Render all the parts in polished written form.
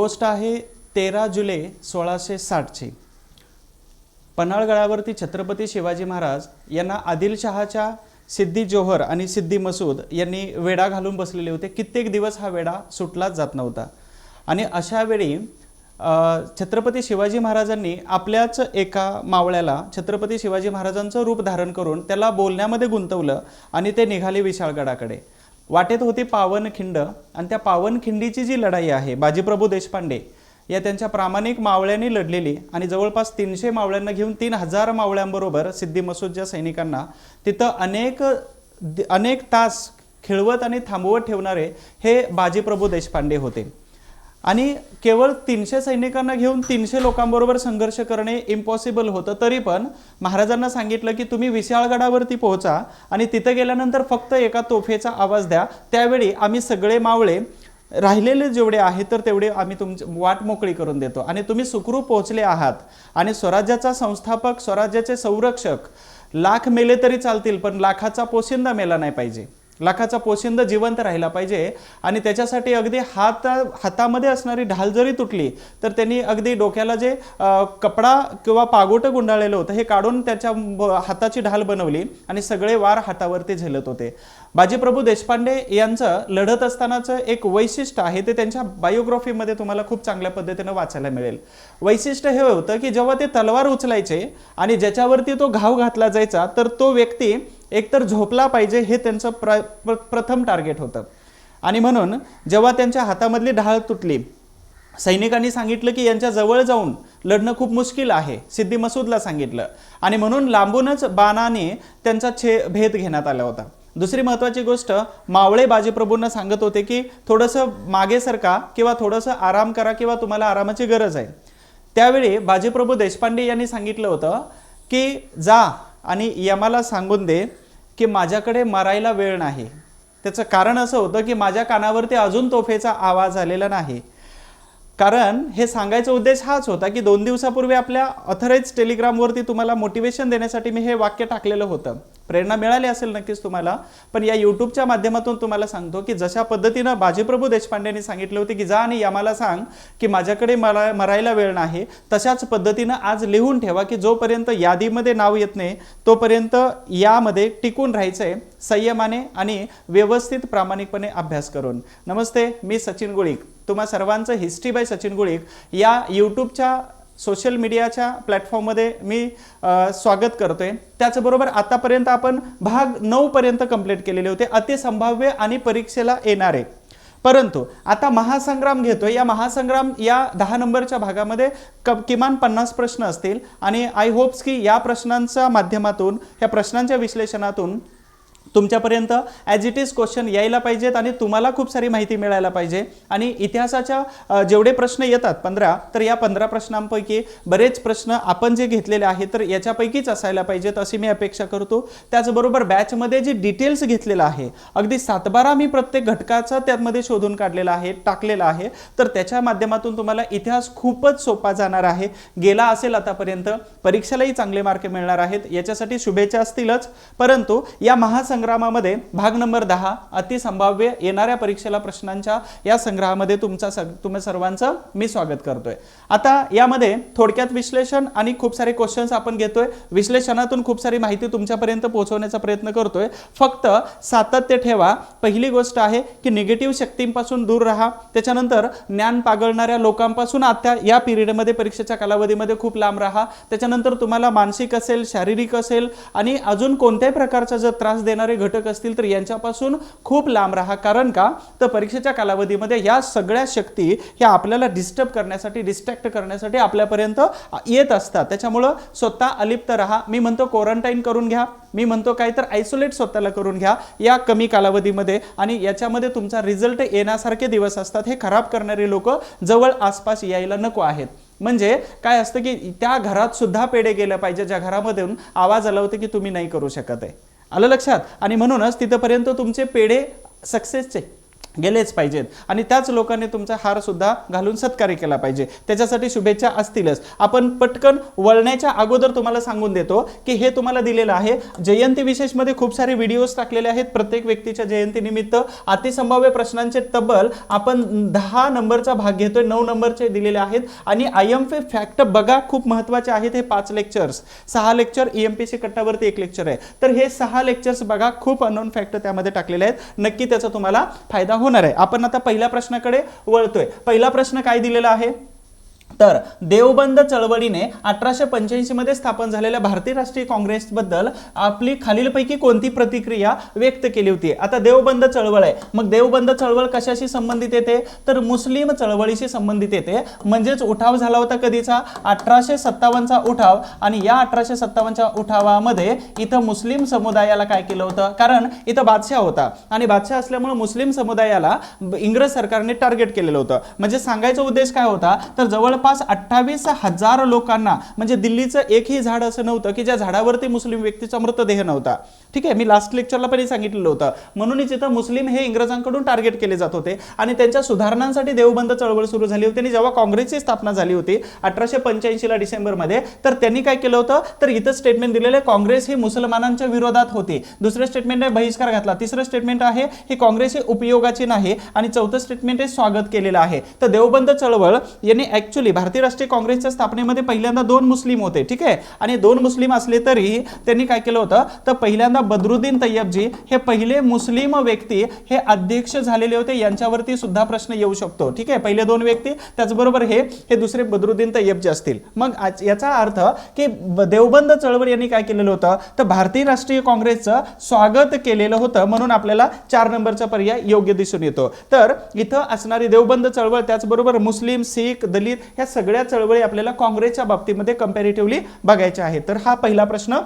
गोष्ट आहे 13 जुलै 1660ची. पन्हाळगडावरती छत्रपती शिवाजी महाराज यांना आदिलशहाच्या सिद्दी जोहर आणि सिद्दी मसूद यांनी वेढा घालून बसलेले होते. कित्येक दिवस हा वेढा सुटलाच जात नव्हता आणि अशा वेळी छत्रपती शिवाजी महाराजांनी आपल्याच एका मावळ्याला छत्रपती शिवाजी महाराजांचं रूप धारण करून त्याला बोलण्यामध्ये गुंतवलं आणि ते निघाले विशाळगडाकडे. वाटेत होती पावनखिंड आणि त्या पावनखिंडीची जी लढाई आहे बाजीप्रभू देशपांडे या त्यांच्या प्रामाणिक मावळ्यांनी लढलेली आणि जवळपास 300 मावळ्यांना घेऊन 3000 मावळ्यांबरोबर सिद्दी मसूदच्या सैनिकांना तिथं अनेक तास खिळवत आणि थांबवत ठेवणारे हे बाजीप्रभू देशपांडे होते. आणि केवळ 300 सैनिकांना घेऊन 300 लोकांबरोबर संघर्ष करणे इम्पॉसिबल होतं. तरी पण महाराजांना सांगितलं की तुम्ही विशाळगडावरती पोहोचा आणि तिथं गेल्यानंतर फक्त एका तोफेचा आवाज द्या. त्यावेळी आम्ही सगळे मावळे राहिलेले जेवढे आहेत तर तेवढे आम्ही तुमची वाट मोकळी करून देतो आणि तुम्ही सुखरूप पोहोचले आहात. आणि स्वराज्याचा संस्थापक, स्वराज्याचे संरक्षक लाख मेले तरी चालतील पण लाखाचा पोशिंदा मेला नाही पाहिजे, लाखाचा पोशिंदा जिवंत राहिला पाहिजे. आणि त्याच्यासाठी अगदी हातामध्ये असणारी ढाल जरी तुटली तर त्यांनी अगदी डोक्याला जे कपडा किंवा पागोटं गुंडाळलेलं होतं हे काढून त्याच्या हाताची ढाल बनवली आणि सगळे वार हातावरती झेलत होते. बाजीप्रभू देशपांडे यांचं लढत असतानाचं एक वैशिष्ट्य आहे ते त्यांच्या बायोग्राफीमध्ये तुम्हाला खूप चांगल्या पद्धतीने वाचायला मिळेल. वैशिष्ट्य हे होतं की जेव्हा ते तलवार उचलायचे आणि ज्याच्यावरती तो घाव घातला जायचा तर तो व्यक्ती एकतर झोपला पाहिजे हे त्यांचं प्रथम टार्गेट होतं. आणि म्हणून जेव्हा त्यांच्या हातामधली ढाल तुटली सैनिकांनी सांगितलं की यांच्या जवळ जाऊन लढणं खूप मुश्किल आहे, सिद्दी मसूदला सांगितलं आणि म्हणून लांबूनच बाणाने त्यांचा भेद घेण्यात आला होता. दुसरी महत्त्वाची गोष्ट मावळे बाजीप्रभूंना सांगत होते की थोडंसं मागे सरका किंवा थोडंसं आराम करा किंवा तुम्हाला आरामाची गरज आहे. त्यावेळी बाजीप्रभू देशपांडे यांनी सांगितलं होतं की जा आणि यमाला सांगून दे की माझ्याकडे मरायला वेळ नाही. त्याचं कारण असं होतं की माझ्या कानावरती अजून तोफेचा आवाज आलेला नाही. कारण हे सांगायचा उद्देश हाच होता की 2 दिवसापूर्वी आपल्या ऑथराइज टेलिग्रामवरती तुम्हाला मोटिवेशन देण्यासाठी मी हे वाक्य टाकलेलं होतं. प्रेरणा मिळाली असेल नक्कीच तुम्हाला, पण या यूट्यूबच्या माध्यमातून तुम्हाला सांगतो की जशा पद्धतीनं बाजीप्रभू देशपांडेंनी सांगितले होते की जा आणि यमाला सांग की माझ्याकडे मरायला वेळ नाही, तशाच पद्धतीनं आज लिहून ठेवा की जोपर्यंत यादीमध्ये नाव येत नाही तोपर्यंत यामध्ये टिकून राहायचंय संयमाने आणि व्यवस्थित प्रामाणिकपणे अभ्यास करून. नमस्ते, मी सचिन गुळिक. तुम्हा सर्वांचं हिस्ट्री बाय सचिन गुळिक या यूट्यूबच्या सोशल मीडियाच्या प्लॅटफॉर्ममध्ये मी स्वागत करतोय. त्याचबरोबर आतापर्यंत आपण भाग 9 पर्यंत कंप्लीट केलेले होते, अतिसंभाव्य आणि परीक्षेला येणारे. परंतु आता महासंग्राम घेतोय. या महासंग्राम या 10 नंबरच्या भागामध्ये किमान 50 प्रश्न असतील आणि आय होप्स की या प्रश्नांच्या माध्यमातून, या प्रश्नांच्या विश्लेषणातून तुमच्यापर्यंत ॲज इट इज क्वेश्चन यायला पाहिजेत आणि तुम्हाला खूप सारी माहिती मिळायला पाहिजे. आणि इतिहासाच्या जेवढे प्रश्न येतात 15, तर या 15 प्रश्नांपैकी बरेच प्रश्न आपण जे घेतलेले आहेत तर याच्यापैकीच असायला पाहिजेत अशी मी अपेक्षा करतो. त्याचबरोबर बॅचमध्ये जे डिटेल्स घेतलेलं आहे अगदी 7-12 मी प्रत्येक घटकाचा त्यामध्ये शोधून काढलेला आहे, टाकलेला आहे, तर त्याच्या माध्यमातून तुम्हाला इतिहास खूपच सोपा जाणार आहे. गेला असेल आतापर्यंत, परीक्षेलाही चांगले मार्क मिळणार आहेत, याच्यासाठी शुभेच्छा असतीलच. परंतु या महासंग्रामामध्ये भाग नंबर 10 अतिसंभाव्य येणाऱ्या परीक्षेला प्रश्नांच्या या संग्रहामध्ये तुम्हा सर्वांचं मी स्वागत करतोय. आता यामध्ये थोडक्यात विश्लेषण आणि खूप सारे क्वेश्चन्स आपण घेतोय. विश्लेषणातून खूप सारी माहिती तुमच्यापर्यंत पोहोचवण्याचा प्रयत्न करतोय. फक्त सातत्य ठेवा. पहिली गोष्ट आहे की निगेटिव्ह शक्तींपासून दूर राहा. त्याच्यानंतर ज्ञान पागळणाऱ्या लोकांपासून आता या पिरियडमध्ये परीक्षेच्या कालावधीमध्ये खूप लांब राहा. त्याच्यानंतर तुम्हाला मानसिक असेल, शारीरिक असेल आणि अजून कोणत्याही प्रकारचा जर त्रास देणारे घटक असतील तर यांच्यापासून खूप लांब राहा. कारण का तर परीक्षेच्या कालावधीमध्ये या सगळ्या शक्ती ह्या आपल्याला डिस्टर्ब करण्यासाठी, डिस्ट्रॅक्ट करण्यासाठी आपल्यापर्यंत येत असतात. त्याच्यामुळे स्वतः अलिप्त राहा. मी म्हणतो क्वारंटाईन करून घ्या, मी म्हणतो काय तर आयसोलेट स्वतःला करून घ्या या कमी कालावधीमध्ये. आणि याच्यामध्ये तुमचा रिझल्ट येण्यासारखे दिवस असतात. हे खराब करणारे लोक जवळ आसपास यायला नको आहेत. म्हणजे काय असतं की त्या घरात सुद्धा पेढे गेलं पाहिजे ज्या घरामधून आवाज आला होता की तुम्ही नाही करू शकत आहे. आलं लक्षात? आणि म्हणूनच तिथपर्यंत तुमचे पेढे सक्सेसचे गेलेच पाहिजेत आणि त्याच लोकांनी तुमचा हार सुद्धा घालून सत्कारी केला पाहिजे, त्याच्यासाठी शुभेच्छा असतीलच. आपण पटकन वळण्याच्या अगोदर तुम्हाला सांगून देतो की हे तुम्हाला दिलेलं आहे. जयंती विशेषमध्ये खूप सारे व्हिडिओज टाकलेले आहेत. प्रत्येक व्यक्तीच्या जयंतीनिमित्त अतिसंभाव्य प्रश्नांचे तब्बल आपण 10 नंबरचा भाग घेतोय, 9 नंबरचे दिलेले आहेत. आणि IMP फॅक्ट बघा, खूप महत्त्वाचे आहेत हे 5 लेक्चर्स, 6 लेक्चर EMPC कट्टावरती 1 लेक्चर आहे. तर हे 6 लेक्चर्स बघा, खूप अननोन फॅक्ट त्यामध्ये टाकलेले आहेत. नक्की त्याचा तुम्हाला फायदा होणार आहे. आपण आता पहिल्या प्रश्नाकडे वळतोय. पहिला प्रश्न काय दिलेला आहे, तर देवबंद चळवळीने 1885 मध्ये स्थापन झालेल्या भारतीय राष्ट्रीय काँग्रेस बद्दल आपली खालीलपैकी कोणती प्रतिक्रिया व्यक्त केली होती. आता देवबंद चळवळ आहे, मग देवबंद चळवळ कशाशी संबंधित येते, तर मुस्लिम चळवळीशी संबंधित येते. म्हणजेच उठाव झाला होता कधीचा, 1857चा उठाव. आणि या 1857च्या उठावामध्ये इथं मुस्लिम समुदायाला काय केलं होतं, कारण इथं बादशाह होता आणि बादशाह असल्यामुळे मुस्लिम समुदायाला इंग्रज सरकारने टार्गेट केलेलं होतं. म्हणजे सांगायचा उद्देश काय होता, तर जवळपास 28,000 लोकांना, म्हणजे दिल्लीचं एकही झाड असं नव्हतं की ज्या झाडावरती मुस्लिम व्यक्तीचा मृतदेह नव्हता. ठीक आहे, मी लास्ट लेक्चरला पण सांगितलेलं होतं. म्हणूनच इथं मुस्लिम हे इंग्रजांकडून टार्गेट केले जात होते आणि त्यांच्या सुधारणांसाठी देवबंद चळवळ सुरू झाली होती. आणि जेव्हा काँग्रेसची स्थापना झाली होती 1885 ला डिसेंबरमध्ये, तर त्यांनी काय केलं होतं, तर इथं स्टेटमेंट दिलेलं आहे काँग्रेस ही मुसलमानांच्या विरोधात होती. दुसरं स्टेटमेंट आहे बहिष्कार घातला. तिसरं स्टेटमेंट आहे ही काँग्रेस ही उपयोगाची नाही. आणि चौथं स्टेटमेंट आहे स्वागत केलेलं आहे. तर देवबंद चळवळ यांनी ऍक्च्युली भारतीय राष्ट्रीय काँग्रेसच्या स्थापनेमध्ये पहिल्यांदा 2 मुस्लिम होते. ठीक आहे, आणि 2 मुस्लिम असले तरी त्यांनी काय केलं होतं, तर पहिल्यांदा बद्रुद्दीन तय्यबजी हे पहिले मुस्लिम व्यक्ती हे अध्यक्ष झालेले होते. यांच्यावरती सुद्धा प्रश्न येऊ शकतो. ठीक आहे, पहिले 2 व्यक्ती, त्याचबरोबर हे दुसरे बद्रुद्दीन तय्यबजी असतील. मग याचा अर्थ की देवबंद चळवळ यांनी काय केलेलं होतं, तर भारतीय राष्ट्रीय काँग्रेसचं स्वागत केलेलं होतं. म्हणून आपल्याला 4 नंबरचा पर्याय योग्य दिसून येतो. तर इथं असणारी देवबंद चळवळ, त्याचबरोबर मुस्लिम, शीख, दलित ह्या सगळ्या चळवळी आपल्याला काँग्रेसच्या बाबतीमध्ये कंपॅरेटिव्हली बघायच्या आहेत. तर हा पहिला प्रश्न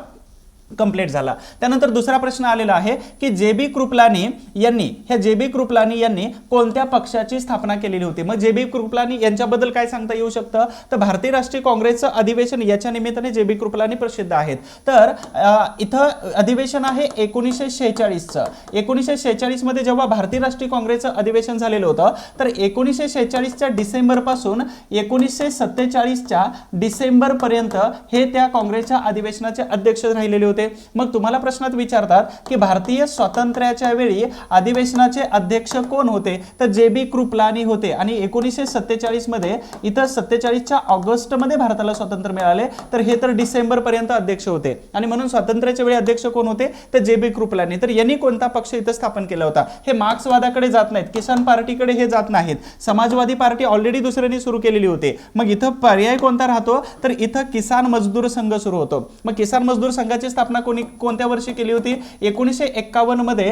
कंप्लीट झाला. त्यानंतर दुसरा प्रश्न आलेला आहे की JB कृपलानी यांनी कोणत्या पक्षाची स्थापना केलेली होती. मग JB कृपलानी यांच्याबद्दल काय सांगता येऊ शकतं, तर भारतीय राष्ट्रीय काँग्रेसचं अधिवेशन याच्या निमित्ताने JB कृपलानी प्रसिद्ध आहेत. तर इथं अधिवेशन आहे 1946चं. 1946 मध्ये जेव्हा भारतीय राष्ट्रीय काँग्रेसचं अधिवेशन झालेलं होतं, तर 1946च्या डिसेंबर पासून 1947च्या डिसेंबर पर्यंत हे त्या काँग्रेसच्या अधिवेशनाचे अध्यक्ष राहिलेले होते. मग तुम्हाला प्रश्नात विचारतात की भारतीय स्वातंत्र्याच्या वेळी अधिवेशनाचे अध्यक्ष कोण होते, तर JB कृपलानी होते. आणि 1947 मध्ये, इथं 47च्या ऑगस्ट मध्ये भारताला स्वातंत्र्य मिळाले, तर हे तर डिसेंबर पर्यंत अध्यक्ष होते. आणि म्हणून स्वातंत्र्याच्या वेळी अध्यक्ष कोण होते, तर JB कृपलानी. तर यांनी कोणता पक्ष इथं स्थापन केला होता, हे मार्क्सवादाकडे जात नाहीत, किसान पार्टीकडे हे जात नाहीत. समाजवादी पार्टी ऑलरेडी दुसऱ्यांनी सुरू केलेली होती. मग इथं पर्याय कोणता राहतो, तर इथं किसान मजदूर संघ सुरू होतो. मग किसान मजदूर संघाची स्थापना कोणत्या वर्षी केली होती, 1951 मध्ये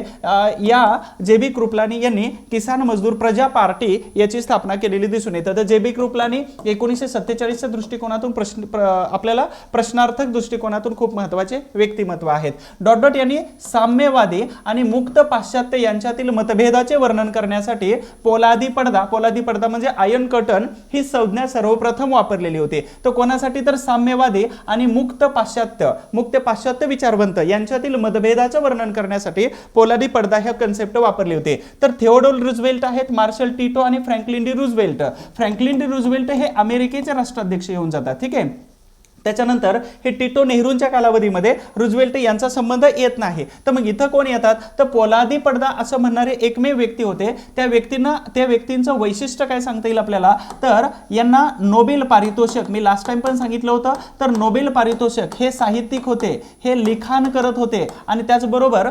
या JB कृपलानी यांनी किसान मजदूर प्रजा पार्टी याची स्थापना केलेली दिसून येते. तर JB कृपलानी 1947च्या दृष्टिकोनातून आपल्याला प्रश्नार्थक दृष्टिकोनातून खूप महत्त्वाचे व्यक्तिमत्व आहेत. डॉट यांनी साम्यवादी आणि मुक्त पाश्चात्य यांच्यातील मतभेदाचे वर्णन करण्यासाठी पोलादी पडदा म्हणजे आयर्न कर्टन ही संज्ञा सर्वप्रथम वापरलेली होती. तो कोणासाठी, तर साम्यवादी आणि मुक्त पाश्चात्य विचारवंत यांच्यातील मतभेदाचे वर्णन करण्यासाठी पोलादी पडदा ह्या कन्सेप्ट वापरले होते. तर थिओडोर रूझवेल्ट आहेत, मार्शल टिटो आणि फ्रँकलिन डी रूझवेल्ट हे अमेरिकेचे राष्ट्राध्यक्ष येऊन जातात. ठीक आहे, त्याच्यानंतर हे टिटो नेहरूंच्या कालावधीमध्ये रूझवेल्ट यांचा संबंध येत नाही. तर मग इथं कोण येतात, तर पोलादी पडदा असं म्हणणारे एकमेव व्यक्ती होते. त्या व्यक्तींचं वैशिष्ट्य काय सांगता येईल आपल्याला, तर यांना नोबेल पारितोषिक, मी लास्ट टाइम पण सांगितलं होतं, तर नोबेल पारितोषिक हे साहित्यिक होते, हे लिखाण करत होते. आणि त्याचबरोबर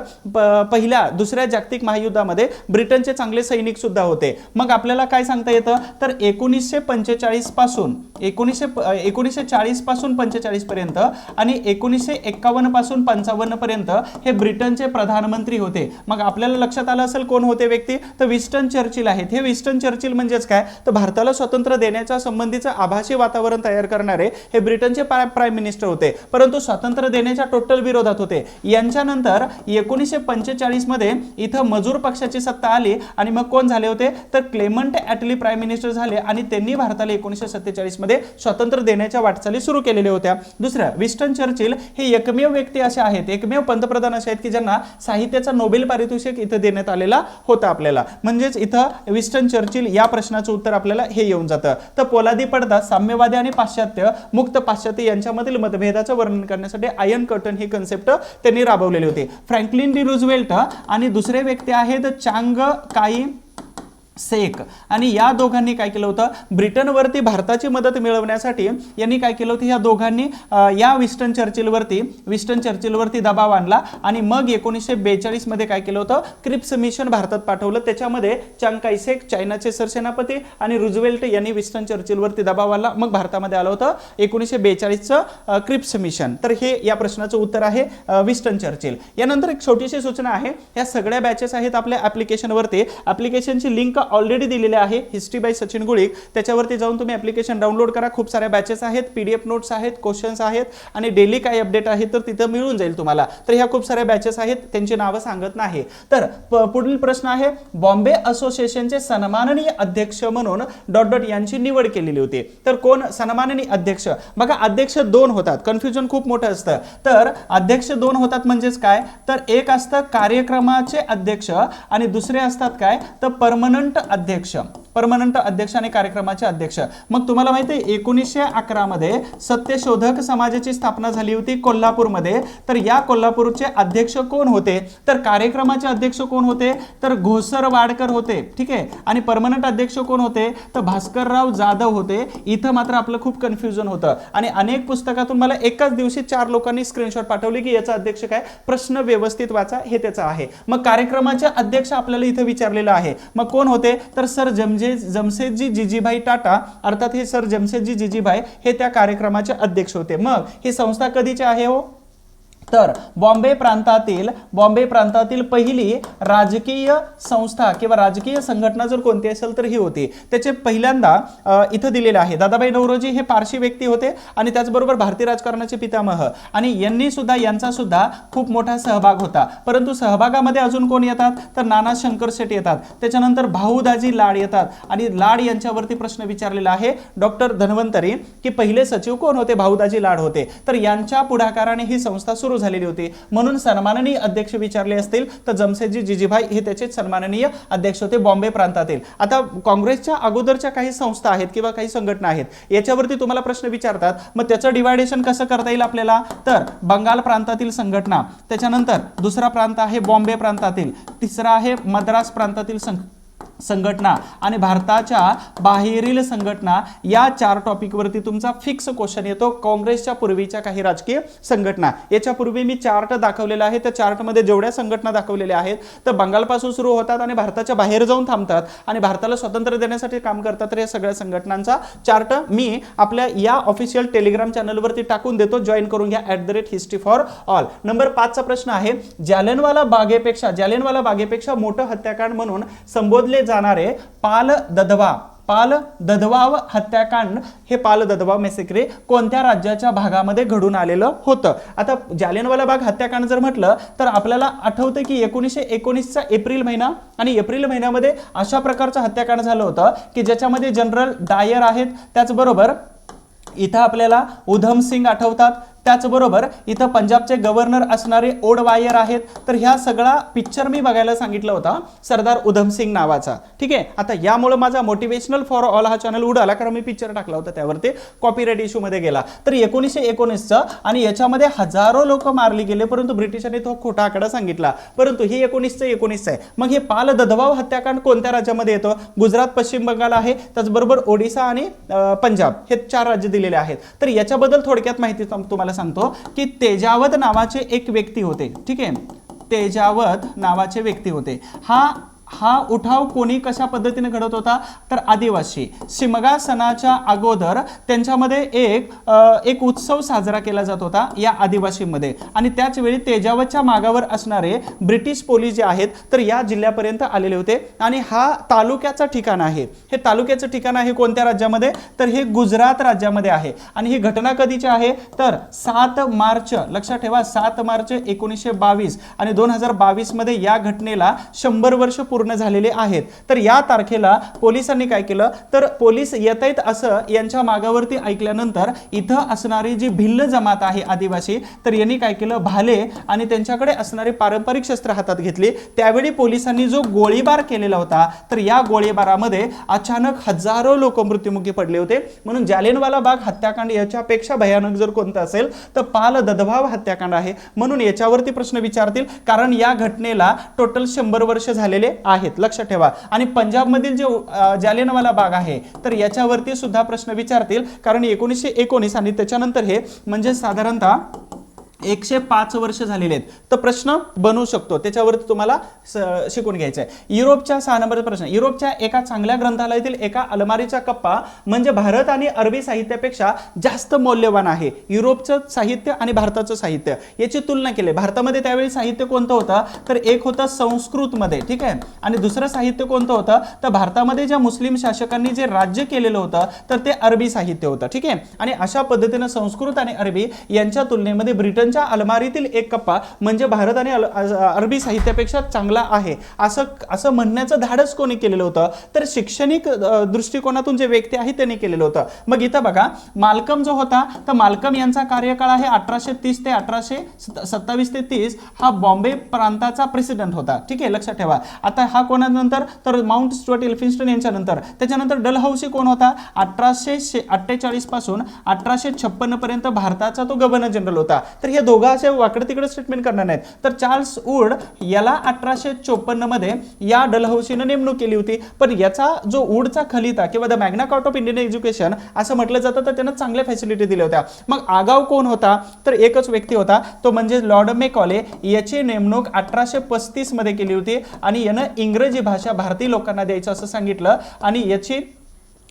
दुसऱ्या जागतिक महायुद्धामध्ये ब्रिटनचे चांगले सैनिक सुद्धा होते. मग आपल्याला काय सांगता येतं, तर 1945 पासून 1940 पासून 45 पर्यंत आणि 1951 पासून 55 पर्यंत हे ब्रिटनचे प्रधानमंत्री होते. मग आपल्याला लक्षात आलं असेल कोण होते व्यक्ती, तर विन्स्टन चर्चिल आहेत. हे विन्स्टन चर्चिल म्हणजेच काय, तर भारताला स्वातंत्र्य देण्याच्या संबंधीचं आभासी वातावरण तयार करणारे हे ब्रिटनचे प्राईम मिनिस्टर होते, परंतु स्वातंत्र्य देण्याच्या टोटल विरोधात होते. यांच्यानंतर 1945 मध्ये इथं मजूर पक्षाची सत्ता आली आणि मग कोण झाले होते, तर क्लेमंट ॲटली प्राईम मिनिस्टर झाले आणि त्यांनी भारताला 1947 मध्ये स्वातंत्र्य देण्याच्या वाटचाली सुरू केलेली केल्या होत्या. दुसरं, विन्स्टन चर्चिल हे एकमेव व्यक्ती असे आहेत, एकमेव पंतप्रधान असे आहेत की ज्यांना साहित्याचा नोबेल पारितोषिक इथं देण्यात आलेला होता आपल्याला. म्हणजेच इथं विन्स्टन चर्चिल या प्रश्नाचं उत्तर आपल्याला हे येऊन जातं. तर पोलादी पडदा, साम्यवादी आणि पाश्चात्य, मुक्त पाश्चात्य यांच्यामधील मतभेदाचं वर्णन करण्यासाठी आयर्न कर्टन ही कन्सेप्ट त्यांनी राबवलेली होती. फ्रँकलिन डी रूझवेल्ट आणि दुसरे व्यक्ती आहेत चांग काई शेक, आणि या दोघांनी काय केलं होतं, ब्रिटनवरती भारताची मदत मिळवण्यासाठी यांनी काय केलं होतं, या दोघांनी या विन्स्टन चर्चिलवरती दबाव आणला आणि मग 1942 मध्ये काय केलं होतं, क्रिप्स मिशन भारतात पाठवलं. त्याच्यामध्ये चांग काई शेक चायनाचे सरसेनापती आणि रूझवेल्ट यांनी विन्स्टन चर्चिलवरती दबाव आणला. मग भारतामध्ये आलं होतं 1942चं क्रिप्स मिशन. तर हे या प्रश्नाचं उत्तर आहे विन्स्टन चर्चिल. यानंतर एक छोटीशी सूचना आहे, या सगळ्या बॅचेस आहेत आपल्या ऍप्लिकेशनवरती. ऍप्लिकेशनची लिंक ऑलरेडी दिलेले आहे, हिस्ट्री बाय सचिन गुळिक. त्याच्यावरती जाऊन तुम्ही ऍप्लिकेशन डाउनलोड करा. खूप साऱ्या बॅचेस आहेत, पीडीएफ नोट्स आहेत, क्वेश्चन्स आहेत आणि डेली काय अपडेट आहे तर तिथं मिळून जाईल तुम्हाला. तर ह्या खूप साऱ्या बॅचेस आहेत, त्यांची नावं सांगत नाही. तर पुढील प्रश्न आहे, बॉम्बे असोसिएशनचे सन्माननीय अध्यक्ष म्हणून ... यांची निवड केलेली होती. तर कोण सन्माननीय अध्यक्ष? बघा, अध्यक्ष दोन होतात, कन्फ्युजन खूप मोठं असतं. तर अध्यक्ष दोन होतात म्हणजेच काय, तर एक असतं कार्यक्रमाचे अध्यक्ष आणि दुसरे असतात काय, तर परमनंट अध्यक्ष आणि कार्यक्रमाचे अध्यक्ष. मग तुम्हाला माहिती आहे 1911 मध्ये सत्यशोधक समाजाची स्थापना झाली होती कोल्हापूरमध्ये. तर या कोल्हापूरचे अध्यक्ष कोण होते, तर कार्यक्रमाचे अध्यक्ष कोण होते, तर घोसरवाडकर होते. ठीक आहे. आणि परमनंट अध्यक्ष कोण होते, तर भास्करराव जाधव होते. इथं मात्र आपलं खूप कन्फ्युजन होतं आणि अनेक पुस्तकातून मला एकाच दिवशी 4 लोकांनी स्क्रीनशॉट पाठवली की याचा अध्यक्ष काय, प्रश्न व्यवस्थित वाचा, हे त्याचं आहे. मग कार्यक्रमाचे अध्यक्ष आपल्याला इथं विचारलेलं आहे. मग कोण होते, तर सर जमशेदजी जिजीभाई टाटा, अर्थात हे सर जमशेदजी जिजीभाई हे त्या कार्यक्रमाचे अध्यक्ष होते. मग ही संस्था कधीची आहे हो, तर बॉम्बे प्रांतातील पहिली राजकीय संस्था किंवा राजकीय संघटना जर कोणती असेल तर ही होती. त्याचे पहिल्यांदा इथं दिलेले आहे, दादाभाई नौरोजी हे पारशी व्यक्ती होते आणि त्याचबरोबर भारतीय राजकारणाचे पितामह, आणि यांचा सुद्धा खूप मोठा सहभाग होता. परंतु सहभागामध्ये अजून कोण येतात, तर नाना शंकर शेट येतात. त्याच्यानंतर भाऊदाजी लाड येतात आणि लाड यांच्यावरती प्रश्न विचारलेला आहे डॉक्टर धन्वंतरी की पहिले सचिव कोण होते, भाऊदाजी लाड होते. तर यांच्या पुढाकाराने ही संस्था सुरू झालेली होती. म्हणून सन्माननीय अध्यक्ष विचारले असतील तर जमशेदजी जिजीभाई हे त्याचे सन्माननीय अध्यक्ष होते बॉम्बे प्रांतातील. आता काँग्रेसच्या अगोदरच्या काही संस्था आहेत किंवा काही संघटना आहेत, याच्यावरती तुम्हाला प्रश्न विचारतात. मग त्याचं डिवायडेशन कसं करता येईल आपल्याला, तर बंगाल प्रांतातील संघटना, त्याच्यानंतर दुसरा प्रांत आहे बॉम्बे प्रांतातील, तिसरा आहे मद्रास प्रांतातील संघटना आणि भारताच्या बाहेरील संघटना. या 4 टॉपिक वरती तुमचा फिक्स क्वेश्चन येतो. काँग्रेसच्या पूर्वीच्या काही राजकीय संघटना, याच्या पूर्वी मी चार्ट दाखवलेला आहे. त्या चार्ट मध्ये जेवढ्या संघटना दाखवलेल्या आहेत तर बंगालपासून सुरू होतात आणि भारताच्या बाहेर जाऊन थांबतात आणि भारताला स्वातंत्र्य देण्यासाठी काम करतात. तर या सगळ्या संघटनांचा चार्ट मी आपल्या या ऑफिशियल टेलिग्राम चॅनलवरती टाकून देतो, जॉईन करून घ्या @history for all. नंबर 5 चा प्रश्न आहे, जालियनवाला बागेपेक्षा मोठं हत्याकांड म्हणून संबोधले जाणारे पाल दधवा हत्याकांड, हे पाल दधवा मेसेक्रे कोणत्या राज्याच्या भागामध्ये घडून आलेलं होतं. आता जालियनवाला बाग हत्याकांड जर म्हटलं तर आपल्याला आठवतं की 1919चा एप्रिल महिना, आणि एप्रिल महिन्यामध्ये अशा प्रकारचं हत्याकांड झालं होतं की ज्याच्यामध्ये जनरल डायर आहेत, त्याचबरोबर इथं आपल्याला उधम सिंग आठवतात, त्याचबरोबर इथं पंजाबचे गव्हर्नर असणारे ओडवायर आहेत. तर ह्या सगळा पिक्चर मी बघायला सांगितला होता सरदार उधम सिंग नावाचा. ठीक आहे. आता यामुळे माझा मोटिवेशनल फॉर ऑल हा चॅनल उडाला, कारण मी पिक्चर टाकला होता त्यावरती, कॉपीराइट इश्यू मध्ये गेला. तर 1919चं, आणि याच्यामध्ये हजारो लोक मारली गेले, परंतु ब्रिटिशांनी तो खोटा आकडा सांगितला. परंतु हे 1919 आहे. मग हे पाल दधवाव हत्याकांड कोणत्या राज्यामध्ये येतं, गुजरात, पश्चिम बंगाल आहे, त्याचबरोबर ओडिसा आणि पंजाब हे 4 राज्य दिलेले आहेत. तर याच्याबद्दल थोडक्यात माहिती तुम्हाला सांगतो की तेजावत नावाचे एक व्यक्ती होते. ठीक आहे, तेजावत नावाचे व्यक्ती होते. हा उठाव कोणी कशा पद्धतीने घडत होता, तर आदिवासी. शिमगा सणाच्या अगोदर त्यांच्यामध्ये एक उत्सव साजरा केला जात होता या आदिवासीमध्ये, आणि त्याच वेळी तेजावतच्या मागावर असणारे ब्रिटिश पोलीस जे आहेत तर या जिल्ह्यापर्यंत आलेले होते. आणि हा तालुक्याचं ठिकाण आहे. हे तालुक्याचं ठिकाण आहे कोणत्या राज्यामध्ये, तर हे गुजरात राज्यामध्ये आहे. आणि ही घटना कधीची आहे, तर 7 मार्च, लक्षात ठेवा 7 मार्च 1922, आणि 2022 मध्ये या घटनेला 100 वर्ष पूर्ण झालेले आहेत. तर या तारखेला पोलिसांनी काय केलं, तर पोलीस येत आहेत असं यांच्या मागावरती ऐकल्यानंतर इथं असणारी जी भिल्ल जमात आहे आदिवासी, तर यांनी काय केलं, भाले आणि त्यांच्याकडे असणारे पारंपरिक शस्त्र हातात घेतली. त्यावेळी पोलिसांनी जो गोळीबार केलेला होता, तर या गोळीबारामध्ये अचानक हजारो लोक मृत्युमुखी पडले होते. म्हणून जालियनवाला बाग हत्याकांड याच्यापेक्षा भयानक जर कोणतं असेल तर पाल ददभाव हत्याकांड आहे. म्हणून याच्यावरती प्रश्न विचारतील, कारण या घटनेला टोटल 100 वर्ष झालेले आहेत, लक्षात ठेवा. आणि पंजाब मधील जे जालियनवाला बाग आहे तर याच्यावरती सुद्धा प्रश्न विचारतील, कारण 1919 आणि त्याच्यानंतर हे म्हणजे साधारणतः 105 वर्ष झालेले आहेत. तर प्रश्न बनवू शकतो, त्याच्यावरती तुम्हाला शिकून घ्यायचं आहे. युरोपच्या 6 नंबरचा प्रश्न, युरोपच्या एका चांगल्या ग्रंथालयातील एका अलमारीचा कप्पा म्हणजे भारत आणि अरबी साहित्यापेक्षा जास्त मौल्यवान आहे. युरोपचं साहित्य आणि भारताचं साहित्य याची तुलना केली. भारतामध्ये त्यावेळी साहित्य कोणतं होतं, तर एक होतं संस्कृतमध्ये, ठीक आहे, आणि दुसरं साहित्य कोणतं होतं, तर भारतामध्ये ज्या मुस्लिम शासकांनी जे राज्य केलेलं होतं तर ते अरबी साहित्य होतं, ठीक आहे. आणि अशा पद्धतीने संस्कृत आणि अरबी यांच्या तुलनेमध्ये ब्रिटनच्या अलमारीतील एक कप्पा म्हणजे भारत आणि अरबी साहित्यापेक्षा चांगला आहे असं म्हणण्याचं धाडस कोणी केलेलं होतं, तर शैक्षणिक दृष्टिकोनातून जे व्यक्ती आहे त्यांनी केलेलं होतं. मग इथं बघा, माल्कम जो होता, तर माल्कम यांचा कार्यकाळ आहे 1830 ते 1827 ते 30, हा बॉम्बे प्रांताचा प्रेसिडेंट होता, ठीक आहे, लक्षात ठेवा. आता हा कोणानंतर, तर माउंट स्टुअर्ट एल्फिन्स्टन यांच्यानंतर. त्याच्यानंतर डलहौसी कोण होता, 1848 पासून 1856 पर्यंत भारताचा तो गव्हर्नर जनरल होता. तर हे दोघं असे वाकडे तिकडे स्टेटमेंट करणार नाहीत. तर चार्ल्स वूड याला 1854 मध्ये या डलहौसीनं नेमणूक केली होती. पण याचा जो वूडचा खलिता किंवा the Magna carta of Indian education असं म्हटलं जातं, तर त्यानं चांगल्या फॅसिलिटी दिल्या होत्या. मग आगाव कोण होता, तर एकच व्यक्ती होता, तो म्हणजे लॉर्ड मेकॉले. याची नेमणूक 1835 मध्ये केली होती आणि यानं इंग्रजी भाषा भारतीय लोकांना द्यायचं असं सांगितलं. आणि याची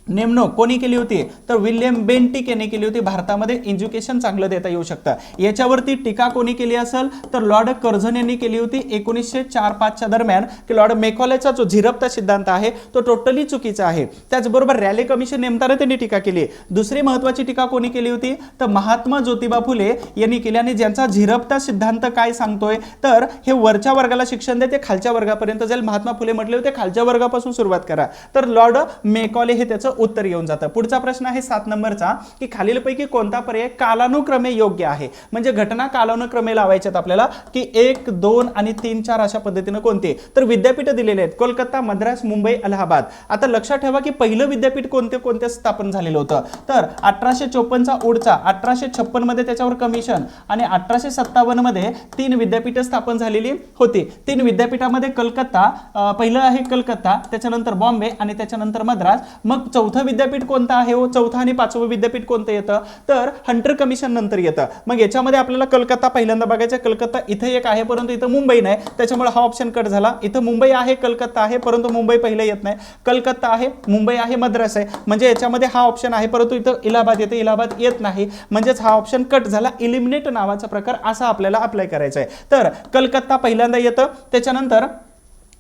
नेमणूक कोणी केली होती, तर विल्यम बेंटिक यांनी केली होती. भारतामध्ये एज्युकेशन चांगलं देता येऊ शकतं. याच्यावरती टीका कोणी केली असेल, तर लॉर्ड कर्झन यांनी केली होती 1904-05 दरम्यान, की लॉर्ड मेकॉलेचा जो झिरपता सिद्धांत आहे तो टोटली चुकीचा आहे. त्याचबरोबर रॅले कमिशन नेमताना त्यांनी टीका केली. दुसरी महत्वाची टीका कोणी केली होती, तर महात्मा ज्योतिबा फुले यांनी केली. आणि ज्यांचा झिरपता सिद्धांत काय सांगतोय, तर हे वरच्या वर्गाला शिक्षण देते, खालच्या वर्गापर्यंत जाईल. महात्मा फुले म्हटले होते खालच्या वर्गापासून सुरुवात करा. तर लॉर्ड मेकॉले हे त्याचं उत्तर येऊन जातं. पुढचा प्रश्न आहे 7 नंबरचा, की खालीलपैकी कोणता पर्याय कालानुक्रमे योग्य आहे. म्हणजे घटना कालानुक्रमे लावायच्यात आपल्याला, की 1, 2 आणि 3, 4 अशा पद्धतीने कोणते. तर विद्यापीठ दिलेले आहेत, कोलकाता, मद्रास, मुंबई, अलाहाबाद. आता लक्षात ठेवा की पहिलं विद्यापीठ कोणते स्थापन झालेलं होतं, तर 1854चा वूडचा, 1856 मध्ये त्याच्यावर कमिशन आणि 1857 मध्ये 3 विद्यापीठ स्थापन झालेली होती. 3 विद्यापीठामध्ये कलकत्ता पहिलं आहे, कलकत्ता, त्याच्यानंतर बॉम्बे आणि त्याच्यानंतर मद्रास. मग चौथं विद्यापीठ कोणतं आहे हो, चौथं आणि 5वं विद्यापीठ कोणतं येतं, तर हंटर कमिशन नंतर येतं. मग याच्यामध्ये आपल्याला कलकत्ता पहिल्यांदा बघायचं. कलकत्ता इथं एक आहे परंतु इथं मुंबई नाही, त्याच्यामुळे हा ऑप्शन कट झाला. इथं मुंबई आहे, कलकत्ता आहे, परंतु मुंबई पहिलं येत नाही. कलकत्ता आहे, मुंबई आहे, मद्रास आहे, म्हणजे याच्यामध्ये हा ऑप्शन आहे, परंतु इथं इलाहाबाद येते, इलाहाबाद येत नाही, म्हणजेच हा ऑप्शन कट झाला. इलिमिनेट नावाचा प्रकार असा आपल्याला अप्लाय करायचा आहे. तर कलकत्ता पहिल्यांदा येतं. त्याच्यानंतर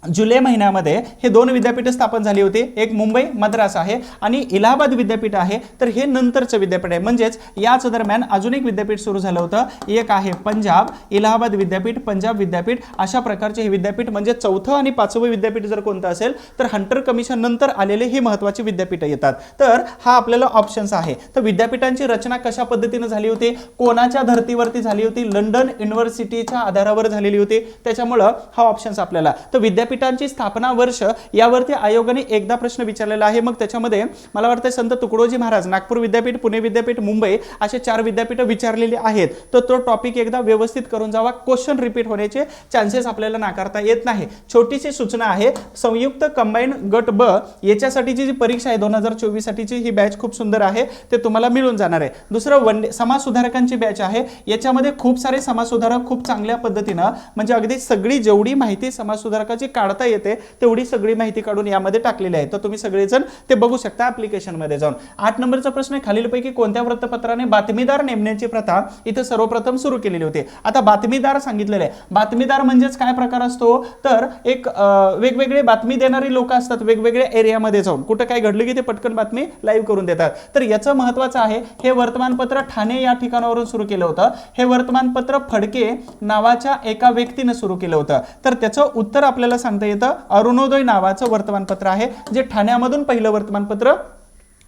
जुलै महिन्यामध्ये हे 2 विद्यापीठ स्थापन झाली होती, एक मुंबई मद्रास आहे आणि इलाहाबाद विद्यापीठ आहे. तर हे नंतरचं विद्यापीठ आहे, म्हणजेच याच दरम्यान अजून एक विद्यापीठ सुरू झालं होतं. एक आहे पंजाब, इलाहाबाद विद्यापीठ, पंजाब विद्यापीठ, अशा प्रकारचे हे विद्यापीठ. म्हणजे चौथं आणि 5वं विद्यापीठ जर कोणतं असेल तर हंटर कमिशन नंतर आलेले हे महत्त्वाचे विद्यापीठ येतात. तर हा आपल्याला ऑप्शन्स आहे. तर विद्यापीठांची रचना कशा पद्धतीने झाली होती, कोणाच्या धर्तीवरती झाली होती, लंडन युनिव्हर्सिटीच्या आधारावर झालेली होती, त्याच्यामुळं हा ऑप्शन्स आपल्याला. तर विद्यापीठांची स्थापना वर्ष यावरती आयोगाने एकदा प्रश्न विचारलेला आहे. मग त्याच्यामध्ये मला वाटतं संत तुकडोजी महाराज, नागपूर विद्यापीठ, पुणे विद्यापीठ, मुंबई असे 4 विद्यापीठ विचारलेली आहेत. तर तो टॉपिक एकदा व्यवस्थित करून जावा, क्वेश्चन रिपीट होण्याचे चान्सेस आपल्याला नाकारता येत नाही. छोटीशी सूचना आहे, संयुक्त कंबाईन गट ब याच्यासाठीची जी परीक्षा आहे 2024 साठीची, ही बॅच खूप सुंदर आहे, ते तुम्हाला मिळून जाणार आहे. दुसरं समाज सुधारकांची बॅच आहे. याच्यामध्ये खूप सारे समाज सुधारक खूप चांगल्या पद्धतीनं, म्हणजे अगदी सगळी जेवढी माहिती समाज सुधारकाची काढता येते तेवढी सगळी माहिती काढून यामध्ये टाकलेली आहे. तर तुम्ही सगळेजण ते बघू शकता ऍप्लिकेशन मध्ये जाऊन. 8 नंबरचा प्रश्न आहे, खालीलपैकी कोणत्या वृत्तपत्राने बातमीदार नेमण्याची प्रथा इथे सर्वप्रथम सुरू केलेली होती. आता बातमीदार सांगितलेले आहे. बातमीदार म्हणजेच काय प्रकार असतो, तर एक वेगवेगळे बातमी देणारी लोक असतात, वेगवेगळ्या एरियामध्ये जाऊन कुठं काय घडलं की ते पटकन बातमी लाईव्ह करून देतात. तर याचं महत्त्वाचं आहे, हे वर्तमानपत्र ठाणे या ठिकाणावरून सुरू केलं होतं. हे वर्तमानपत्र फडके नावाच्या एका व्यक्तीने सुरू केलं होतं. तर त्याचं उत्तर आपल्याला सांगता येतं अरुणोदय नावाचं वर्तमानपत्र आहे, जे ठाण्यामधून पहिलं वर्तमानपत्र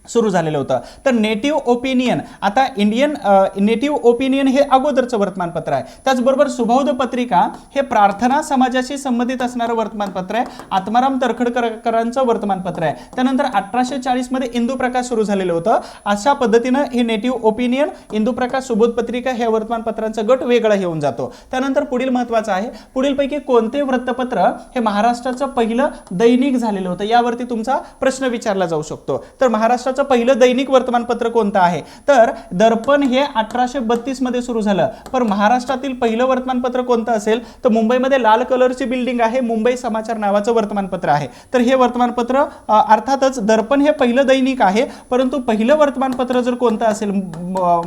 सुरू झालेलं होतं. तर नेटिव्ह ओपिनियन, आता इंडियन नेटिव्ह ओपिनियन हे अगोदरचं वर्तमानपत्र आहे. त्याचबरोबर सुबोध पत्रिका हे प्रार्थना समाजाशी संबंधित असणारं वर्तमानपत्र आहे, आत्माराम तर्खडकरांचं वर्तमानपत्र आहे. त्यानंतर 1840 मध्ये इंदुप्रकाश सुरू झालेलं होतं. अशा पद्धतीनं हे नेटिव्ह ओपिनियन, इंदुप्रकाश, सुबोध पत्रिका हे वर्तमानपत्रांचा गट वेगळा येऊन जातो. त्यानंतर पुढील महत्त्वाचं आहे, पुढीलपैकी कोणते वृत्तपत्र हे महाराष्ट्राचं पहिलं दैनिक झालेलं होतं, यावरती तुमचा प्रश्न विचारला जाऊ शकतो. तर महाराष्ट्राचं पहिलं दैनिक वर्तमानपत्र कोणतं आहे, तर दर्पण हे 1832 मध्ये सुरू झालं. पण महाराष्ट्रातील पहिलं वर्तमानपत्र कोणतं असेल, तर मुंबईमध्ये लाल कलरची बिल्डिंग आहे, मुंबई समाचार नावाचं वर्तमानपत्र आहे. तर हे वर्तमानपत्र अर्थातच दर्पण हे पहिलं दैनिक आहे, परंतु पहिलं वर्तमानपत्र जर कोणतं असेल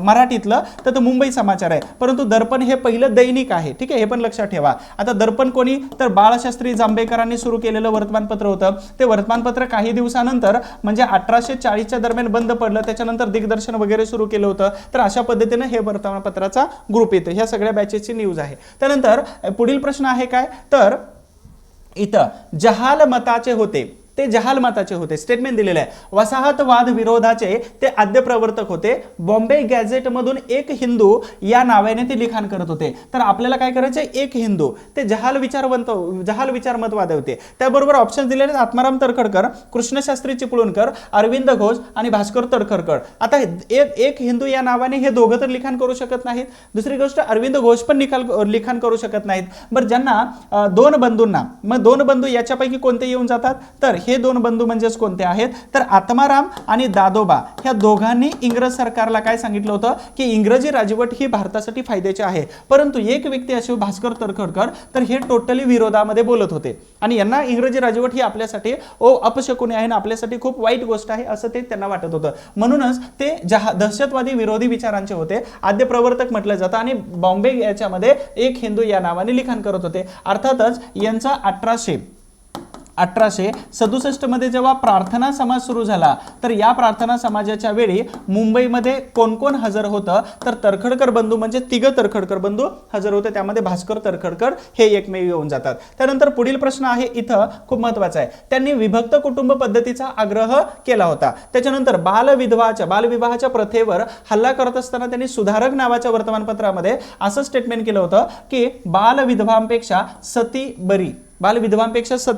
मराठीतलं तर मुंबई समाचार आहे, परंतु दर्पण हे पहिलं दैनिक आहे. ठीक आहे, हे पण लक्षात ठेवा. आता दर्पण कोणी, तर बाळशास्त्री जांभेकरांनी सुरू केलेलं वर्तमानपत्र होतं. ते वर्तमानपत्र काही दिवसानंतर म्हणजे 1840 दरम्यान बंद पडलं, त्याच्यानंतर दिग्दर्शन वगैरे सुरू केलं होतं. तर अशा पद्धतीने हे वर्तमानपत्राचा ग्रुप येतो. ह्या सगळ्या बॅचेसची न्यूज आहे. त्यानंतर पुढील प्रश्न आहे काय, तर इथं जहाल मताचे होते, ते जहाल मताचे होते. स्टेटमेंट दिलेलं आहे, वसाहतवाद विरोधाचे ते आद्य प्रवर्तक होते. बॉम्बे गॅझेट मधून एक हिंदू या नावाने ते लिखाण करत होते. तर आपल्याला काय करायचं, एक हिंदू, ते जहाल विचारमतवादी होते. त्याबरोबर ऑप्शन दिलेले आत्माराम तर्खडकर, कृष्णशास्त्री चिपळूणकर, अरविंद घोष आणि भास्कर तर्खडकर. आता एक हिंदू या नावाने हे दोघं तर लिखाण करू शकत नाहीत. दुसरी गोष्ट, अरविंद घोष पण लिखाण करू शकत नाहीत. बरं, ज्यांना दोन बंधूंना, मग दोन बंधू याच्यापैकी कोणते येऊन जातात, तर हे दोन बंधू म्हणजेच कोणते आहेत, तर आत्माराम आणि दादोबा ह्या दोघांनी इंग्रज सरकारला काय सांगितलं होतं की इंग्रजी राजवट ही भारतासाठी फायद्याची आहे. परंतु एक व्यक्ती अशी भास्कर तर्खडकर, तर हे टोटली विरोधामध्ये बोलत होते आणि यांना इंग्रजी राजवट ही आपल्यासाठी अपशकुनी आहे, आपल्यासाठी खूप वाईट गोष्ट आहे असं ते त्यांना वाटत होतं. म्हणूनच ते दहशतवादी विरोधी विचारांचे होते, आद्य प्रवर्तक म्हटलं जातं आणि बॉम्बे याच्यामध्ये एक हिंदू या नावाने लिखाण करत होते. अर्थातच यांचा 1867 मध्ये जेव्हा प्रार्थना समाज सुरू झाला, तर या प्रार्थना समाजाच्या वेळी मुंबईमध्ये कोण कोण हजर होतं, तर तर्खडकर बंधू म्हणजे तिघं तर्खडकर बंधू हजर होते. त्यामध्ये भास्कर तर्खडकर हे एकमेव येऊन जातात. त्यानंतर पुढील प्रश्न आहे, इथं खूप महत्वाचा आहे, त्यांनी विभक्त कुटुंब पद्धतीचा आग्रह केला होता. त्याच्यानंतर बालविवाहाच्या प्रथेवर हल्ला करत असताना त्यांनी सुधारक नावाच्या वर्तमानपत्रामध्ये असं स्टेटमेंट केलं होतं की बालविधवांपेक्षा सती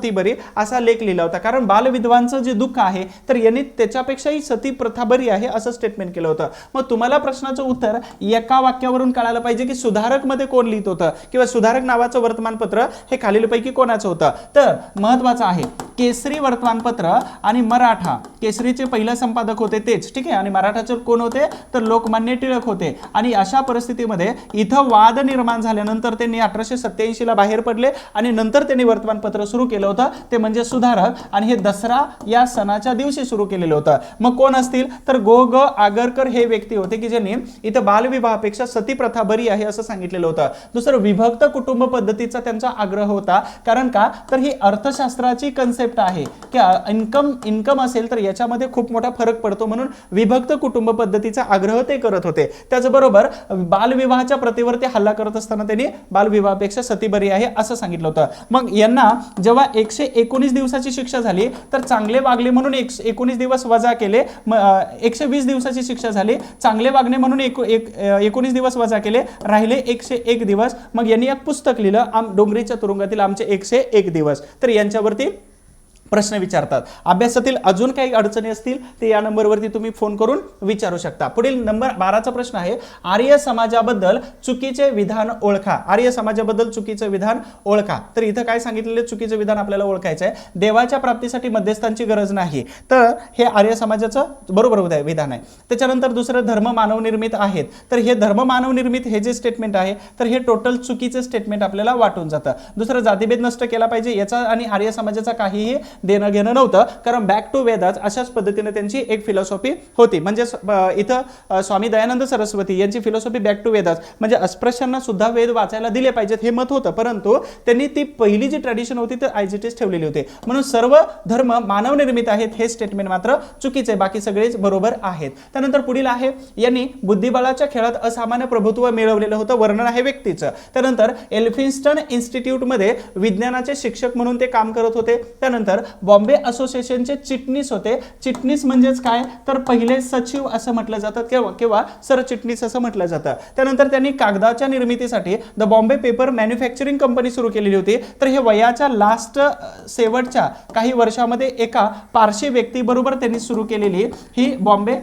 बरी असा लेख लिहिला होता. कारण बालविधवांचं जे दुःख आहे, तर यांनी त्याच्यापेक्षाही सती प्रथा बरी आहे असं स्टेटमेंट केलं होतं. मग तुम्हाला प्रश्नाचं उत्तर एका वाक्यावरून कळायला पाहिजे की सुधारक मध्ये कोण लिहित होतं किंवा सुधारक नावाचं वर्तमानपत्र हे खालीलपैकी कोणाचं होतं. तर महत्वाचं आहे, केसरी वर्तमानपत्र आणि मराठा, केसरीचे पहिलं संपादक होते तेच, ठीक आहे, आणि मराठाचे कोण होते, तर लोकमान्य टिळक होते. आणि अशा परिस्थितीमध्ये इथं वाद निर्माण झाल्यानंतर त्यांनी 1887 ला बाहेर पडले आणि नंतर त्यांनी वर्तमानपत्र सुरू केलं होतं, ते म्हणजे सुधारक, आणि हे दसरा या सणाच्या दिवशी सुरू केलेलं होतं. मग कोण असतील, तर गो आगरकर हे व्यक्ती होते की ज्यांनी इथं बालविवाहापेक्षा सती प्रथा बरी आहे असं सांगितलेलं होतं. दुसरं, विभक्त कुटुंब पद्धतीचा त्यांचा आग्रह होता. कारण का, तर ही अर्थशास्त्राची कन्सेप्ट आहे की इन्कम असेल तर याच्यामध्ये खूप मोठा फरक पडतो, म्हणून विभक्त कुटुंब पद्धतीचा आग्रह ते करत होते. त्याचबरोबर बालविवाहाच्या प्रथेवर ते हल्ला करत असताना त्यांनी बालविवाहापेक्षा सती बरी आहे असं सांगितलं होतं. मग यांना जेव्हा 119 दिवसाची शिक्षा झाली, तर चांगले वागले म्हणून 19 दिवस वजा केले, 120 दिवसाची शिक्षा झाली, चांगले वागणे म्हणून 19 दिवस वजा केले, राहिले 101 दिवस. मग यांनी एक पुस्तक लिहिलं, डोंगरीच्या तुरुंगातील आमचे 101 दिवस. तर यांच्यावरती प्रश्न विचारतात. अभ्यासातील अजून काही अडचणी असतील ते या नंबरवरती तुम्ही फोन करून विचारू शकता. पुढील नंबर 12चा प्रश्न आहे, आर्य समाजाबद्दल चुकीचे विधान ओळखा. आर्य समाजाबद्दल चुकीचे विधान ओळखा. तर इथं काय सांगितलेले चुकीचे विधान आपल्याला ओळखायचं आहे, देवाच्या प्राप्तीसाठी मध्यस्थांची गरज नाही, तर हे आर्य समाजाचं बरोबर विधान आहे. त्याच्यानंतर दुसरं, धर्म मानवनिर्मित आहेत. तर हे धर्म मानवनिर्मित हे जे स्टेटमेंट आहे, तर हे टोटल चुकीचे स्टेटमेंट आपल्याला वाटून जातं. दुसरं, जातीभेद नष्ट केला पाहिजे, याचा आणि आर्य समाजाचा काहीही देणं घेणं नव्हतं, कारण बॅक टू वेदास अशाच पद्धतीने त्यांची एक फिलॉसॉफी होती. म्हणजे इथं स्वामी दयानंद सरस्वती यांची फिलॉसॉफी बॅक टू वेदास म्हणजे अस्पृश्यांना सुद्धा वेद वाचायला दिले पाहिजेत हे मत होतं, परंतु त्यांनी ती पहिली जी ट्रेडिशन होती ते ॲज इट इज ठेवलेली होती. म्हणून सर्व धर्म मानव निर्मित आहेत हे स्टेटमेंट मात्र चुकीचे आहे, बाकी सगळेच बरोबर आहेत. त्यानंतर पुढील आहे, यांनी बुद्धिबळाच्या खेळात असामान्य प्रभुत्व मिळवलेलं होतं, वर्णन आहे व्यक्तीचं. त्यानंतर एल्फिन्स्टन इन्स्टिट्यूटमध्ये विज्ञानाचे शिक्षक म्हणून ते काम करत होते. त्यानंतर बॉम्बे असोसिएशनचे चिटणीस होते. चिटणीस म्हणजेच काय तर पहिले सचिव असं म्हटलं जातं किंवा सरचिटणीस असं म्हटलं जातं. त्यानंतर त्यांनी कागदाच्या निर्मितीसाठी the Bombay paper manufacturing company सुरू केलेली होती. तर हे वयाच्या शेवटच्या काही वर्षामध्ये एका पारशी व्यक्तीबरोबर त्यांनी सुरू केलेली ही Bombay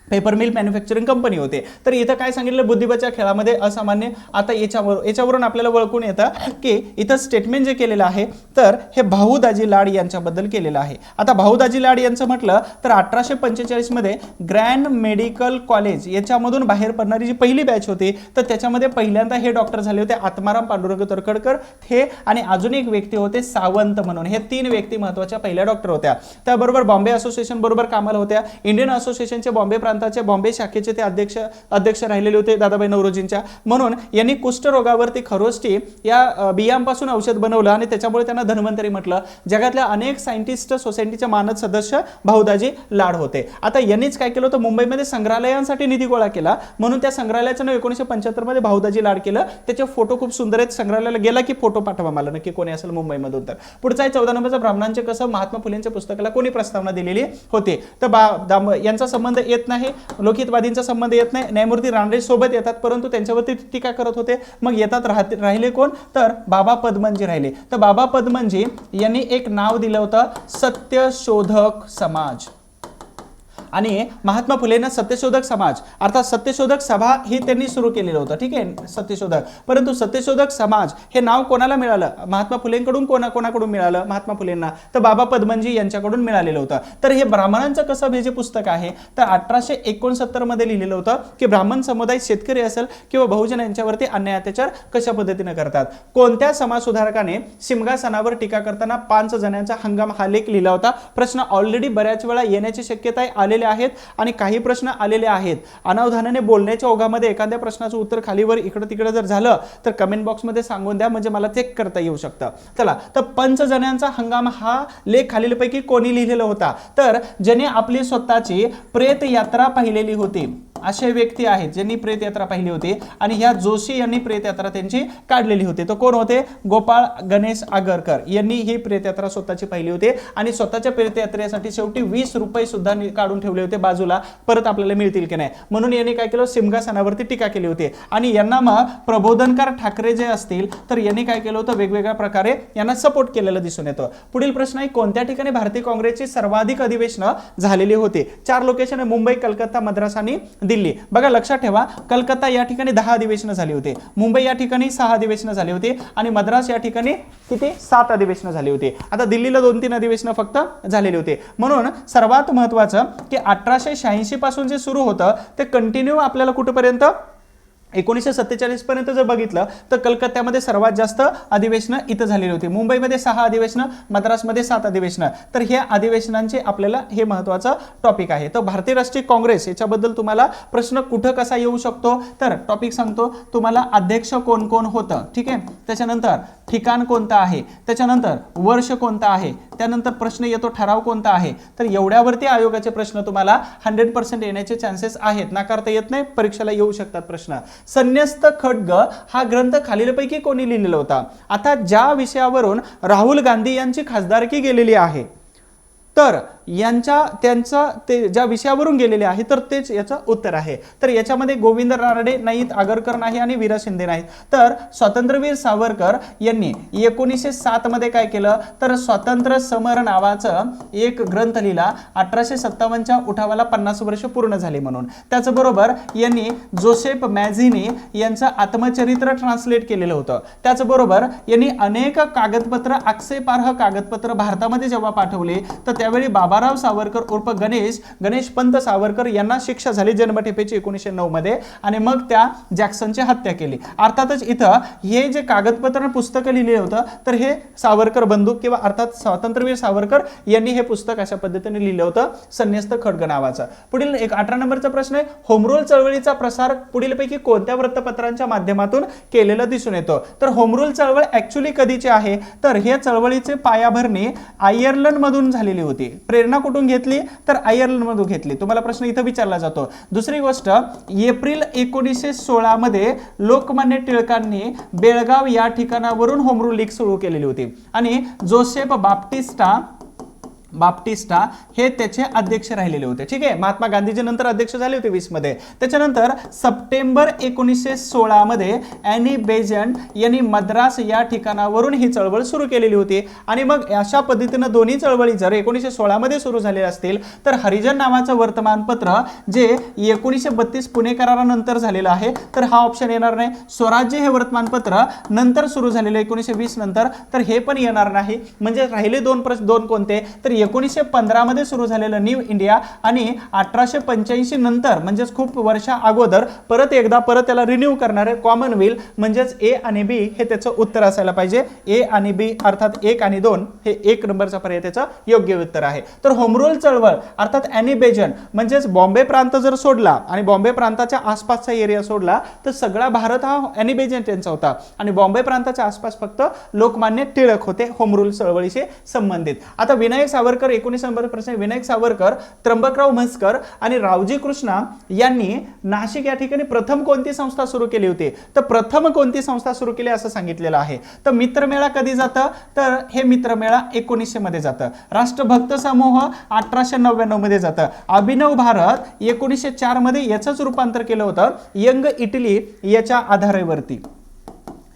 paper mill manufacturing company होते. तर इथं काय सांगितलं, बुद्धिबळाच्या खेळामध्ये असामान्य. आता याच्यावरून आपल्याला ओळखून येतं की इथं स्टेटमेंट जे केलेलं आहे तर हे भाऊ दाजी लाड यांच्याबद्दल केलेलं आहे. आता भाऊ दाजी लाड यांचं म्हटलं तर 1845 मध्ये ग्रँड मेडिकल कॉलेज याच्यामधून बाहेर पडणारी जी पहिली बॅच होती तर त्याच्यामध्ये पहिल्यांदा हे डॉक्टर झाले होते आत्माराम पांडुरंग तर्खडकर हे, आणि अजून एक व्यक्ती होते सावंत म्हणून. हे 3 व्यक्ती महत्त्वाच्या पहिल्या डॉक्टर होत्या. त्याबरोबर बॉम्बे असोसिएशन बरोबर कामाला होत्या. इंडियन असोसिएशनचे बॉम्बे बॉम्बे शाखेचे ते अध्यक्ष राहिलेले होते दादाबाई नौरोजींच्या. म्हणून यांनी कुष्ठरोगावरती खरोष्टी या बियांपासून औषध बनवलं आणि त्याच्यामुळे त्यांना धन्वंतरी म्हटलं. जगातल्या अनेक सायंटिस्ट सोसायटीचे मानद सदस्य भाऊदाजी लाड होते. आता यांनीच काय केलं होतं, मुंबईमध्ये संग्रहालयांसाठी निधी गोळा केला, म्हणून त्या संग्रहालयाचं नाव 1975 मध्ये भाऊदाजी लाड केलं. त्याचे फोटो खूप सुंदर आहेत. संग्रहालयाला गेला की फोटो पाठवा मला नक्की कोणी असेल मुंबईमधून. तर पुढचा आहे 14 नंबरचा, ब्राह्मणांचे कसं महात्मा फुलेंच्या पुस्तकाला कोणी प्रस्तावना दिलेली होती तर यांचा संबंध येत नाही, लोकहितवादींचा संबंध येत नाही. न्यायमूर्ती रानडे सोबत येतात परंतु त्यांच्यावरती टीका करत होते. मग येतात राहिले कोण तर बाबा पदमनजी राहिले. तर बाबा पदमनजी यांनी एक नाव दिलं होतं सत्यशोधक समाज, आणि महात्मा फुलेंना सत्यशोधक समाज अर्थात सत्यशोधक सभा ही त्यांनी सुरू केलेलं होतं. ठीक आहे, सत्यशोधक. परंतु सत्यशोधक समाज हे नाव कोणाला मिळालं, महात्मा फुलेंकडून कोणाकडून मिळालं, महात्मा फुलेंना तर बाबा पदमनजी यांच्याकडून मिळालेलं होतं. तर हे ब्राह्मणांचं कसं हे जे पुस्तक आहे तर 1869 मध्ये लिहिलेलं होतं की ब्राह्मण समुदाय शेतकरी असेल किंवा बहुजन यांच्यावरती अन्याय अत्याचार कशा पद्धतीने करतात. कोणत्या समाज सुधारकाने सिमगासनावर टीका करताना 5 जणांचा हंगाम हा लेख लिहिला होता. प्रश्न ऑलरेडी बऱ्याच वेळा येण्याची शक्यता आहे आहेत आणि काही प्रश्न आलेले आहेत. अनावधानाने बोलण्याच्या ओघामध्ये एखाद्या प्रश्नाचं उत्तर खालीवर इकडे तिकडे जर झालं तर कमेंट बॉक्स मध्ये सांगून द्या म्हणजे मला चेक करता येऊ शकतं. चला, तर 5 जणांचा हंगाम हा लेख खालीलपैकी कोणी लिहिलेला होता तर ज्याने आपली स्वतःची प्रेत यात्रा पाहिलेली होती असे व्यक्ती आहेत ज्यांनी प्रेत यात्रा पाहिली होती, आणि ह्या जोशी यांनी प्रेत यात्रा त्यांची काढलेली होती. तो कोण होते, गोपाळ गणेश आगरकर यांनी ही प्रेत यात्रा स्वतःची पाहिली होती आणि स्वतःच्या प्रेत यात्रेसाठी शेवटी 20 रुपये सुद्धा काढून ठेवले होते बाजूला, परत आपल्याला मिळतील की नाही म्हणून यांनी काय केलं, सिमगासनावरती टीका केली होती. आणि यांना मग प्रबोधनकार ठाकरे जे असतील तर यांनी काय केलं होतं, वेगवेगळ्या प्रकारे यांना सपोर्ट केलेलं दिसून येतं. पुढील प्रश्न आहे, कोणत्या ठिकाणी भारतीय काँग्रेसची सर्वाधिक अधिवेशनं झालेली होती. 4 लोकेशन आहे, मुंबई, कलकत्ता, मद्रास आणि दिल्ली. बघा लक्षात ठेवा, कलकत्ता या ठिकाणी 10 अधिवेशनं झाली होती, मुंबई या ठिकाणी 6 अधिवेशनं झाली होती आणि मद्रास या ठिकाणी किती 7 अधिवेशनं झाली होती. आता दिल्लीला 2-3 अधिवेशनं फक्त झालेली होती. म्हणून सर्वात महत्त्वाचं की 1886 पासून जे सुरू होतं ते कंटिन्यू आपल्याला कुठपर्यंत 1947 पर्यंत जर बघितलं तर कलकत्त्यामध्ये सर्वात जास्त अधिवेशनं इथं झालेली होती. मुंबईमध्ये 6 अधिवेशनं, मद्रासमध्ये 7 अधिवेशनं. तर हे अधिवेशनांचे आपल्याला हे महत्त्वाचं टॉपिक आहे. तर भारतीय राष्ट्रीय काँग्रेस याच्याबद्दल तुम्हाला प्रश्न कुठं कसा येऊ शकतो तर टॉपिक सांगतो तुम्हाला, अध्यक्ष कोण कोण होतं, ठीक आहे, त्याच्यानंतर ठिकाण कोणतं आहे, त्याच्यानंतर वर्ष कोणतं आहे, त्यानंतर प्रश्न येतो ठराव कोणता आहे. तर एवढ्यावरती आयोगाचे प्रश्न तुम्हाला 100% येण्याचे चान्सेस आहेत, नाकारता येत नाही, परीक्षेला येऊ शकतात प्रश्न. संन्यस्त खड्ग हा ग्रंथ खालीलपैकी कोणी लिहिलेला होता. आता ज्या विषयावरून राहुल गांधी यांची खासदारकी गेलेली आहे तर त्यांचा ते ज्या विषयावरून गेलेले आहे तर तेच याचं उत्तर आहे. तर याच्यामध्ये गोविंद रानडे नाहीत, आगरकर नाही आणि वीरा शिंदे नाहीत. तर स्वातंत्र्यवीर सावरकर यांनी 1907 मध्ये काय केलं तर स्वातंत्र्य समर नावाचं एक ग्रंथ लिहिला. 1857च्या उठावाला 50 वर्ष पूर्ण झाली म्हणून. त्याचबरोबर यांनी जोसेफ मॅझिनी यांचं आत्मचरित्र ट्रान्सलेट केलेलं होतं. त्याचबरोबर यांनी अनेक कागदपत्र, आक्षेपार्ह कागदपत्र भारतामध्ये जेव्हा पाठवले तर त्यावेळी बाबा बाबाराव सावरकर उर्फ गणेश पंत सावरकर यांना शिक्षा झाली जन्मठेपेची 1909 मध्ये आणि मग त्या जॅक्सनची हत्या केली. अर्थातच इथं हे जे कागदपत्र पुस्तकं लिहिले होतं तर हे सावरकर बंधू किंवा अर्थात स्वातंत्र्यवीर सावरकर यांनी हे पुस्तक अशा पद्धतीने लिहिलं होतं, संन्यस्त खड्ग नावाचं. पुढील 18 नंबरचा प्रश्न आहे, होम रूल चळवळीचा प्रसार पुढीलपैकी कोणत्या वृत्तपत्रांच्या माध्यमातून केलेला दिसून येतो? तर होम रूल चळवळ ऍक्च्युअली कधीची आहे तर हे चळवळीचे पायाभरणी आयर्लंड मधून झालेली होती. प्रेरणा कुठून घेतली तर आयर्लंड मधून घेतली. तुम्हाला प्रश्न इथं विचारला जातो. दुसरी गोष्ट, एप्रिल 1916 मध्ये लोकमान्य टिळकांनी बेळगाव या ठिकाणावरून होम रूल लीग सुरू केलेली होती आणि जोसेफ बाप्टिस्टा हे त्याचे अध्यक्ष राहिलेले होते. ठीक आहे, महात्मा गांधीजी नंतर अध्यक्ष झाले होते 20 मध्ये. त्याच्यानंतर सप्टेंबर 1916 मध्ये ॲनी बेझंट यांनी मद्रास या ठिकाणावरून ही चळवळ सुरू केलेली होती आणि मग अशा पद्धतीनं दोन्ही चळवळी जर 1916 मध्ये सुरू झालेल्या असतील तर हरिजन नावाचं वर्तमानपत्र जे 1932 पुणे करारानंतर झालेलं आहे तर हा ऑप्शन येणार नाही. स्वराज्य हे वर्तमानपत्र नंतर सुरू झालेलं 1920 नंतर तर हे पण येणार नाही. म्हणजे राहिले दोन कोणते तर 1915 मध्ये सुरू झालेलं न्यू इंडिया आणि 1885 नंतर म्हणजेच खूप वर्षा अगोदर परत त्याला रिन्यू करणारे कॉमनवेल्थ म्हणजेच ए आणि बी हे त्याचं उत्तर असायला पाहिजे. ए आणि बी अर्थात 1 आणि 2 हे 1 नंबरचा पर्याय त्याचं योग्य उत्तर आहे. तर होम रूल चळवळ अर्थात ॲनी बेझंट म्हणजेच बॉम्बे प्रांत जर सोडला आणि बॉम्बे प्रांताच्या आसपासचा एरिया सोडला तर सगळा भारत हा ॲनी बेझंट यांचा होता आणि बॉम्बे प्रांताच्या आसपास फक्त लोकमान्य टिळक होते होम रूल चळवळीशी संबंधित. आता विनायक सावरकर 19 नंबर प्रश्न, विनायक सावरकर, त्र्यंबकराव म्हसकर आणि रावजी कृष्णा यांनी नाशिक या ठिकाणी प्रथम कोणती संस्था सुरू केली होती? तर प्रथम कोणती संस्था सुरू केली असं सांगितलेलं आहे. तर मित्रमेळा कधी जातं तर हे मित्रमेळा 1900 मध्ये जातं. राष्ट्रभक्त समूह 1899 मध्ये जातं. अभिनव भारत 1904 मध्ये याचंच रूपांतर केलं होतं यंग इटली याच्या आधारावरती.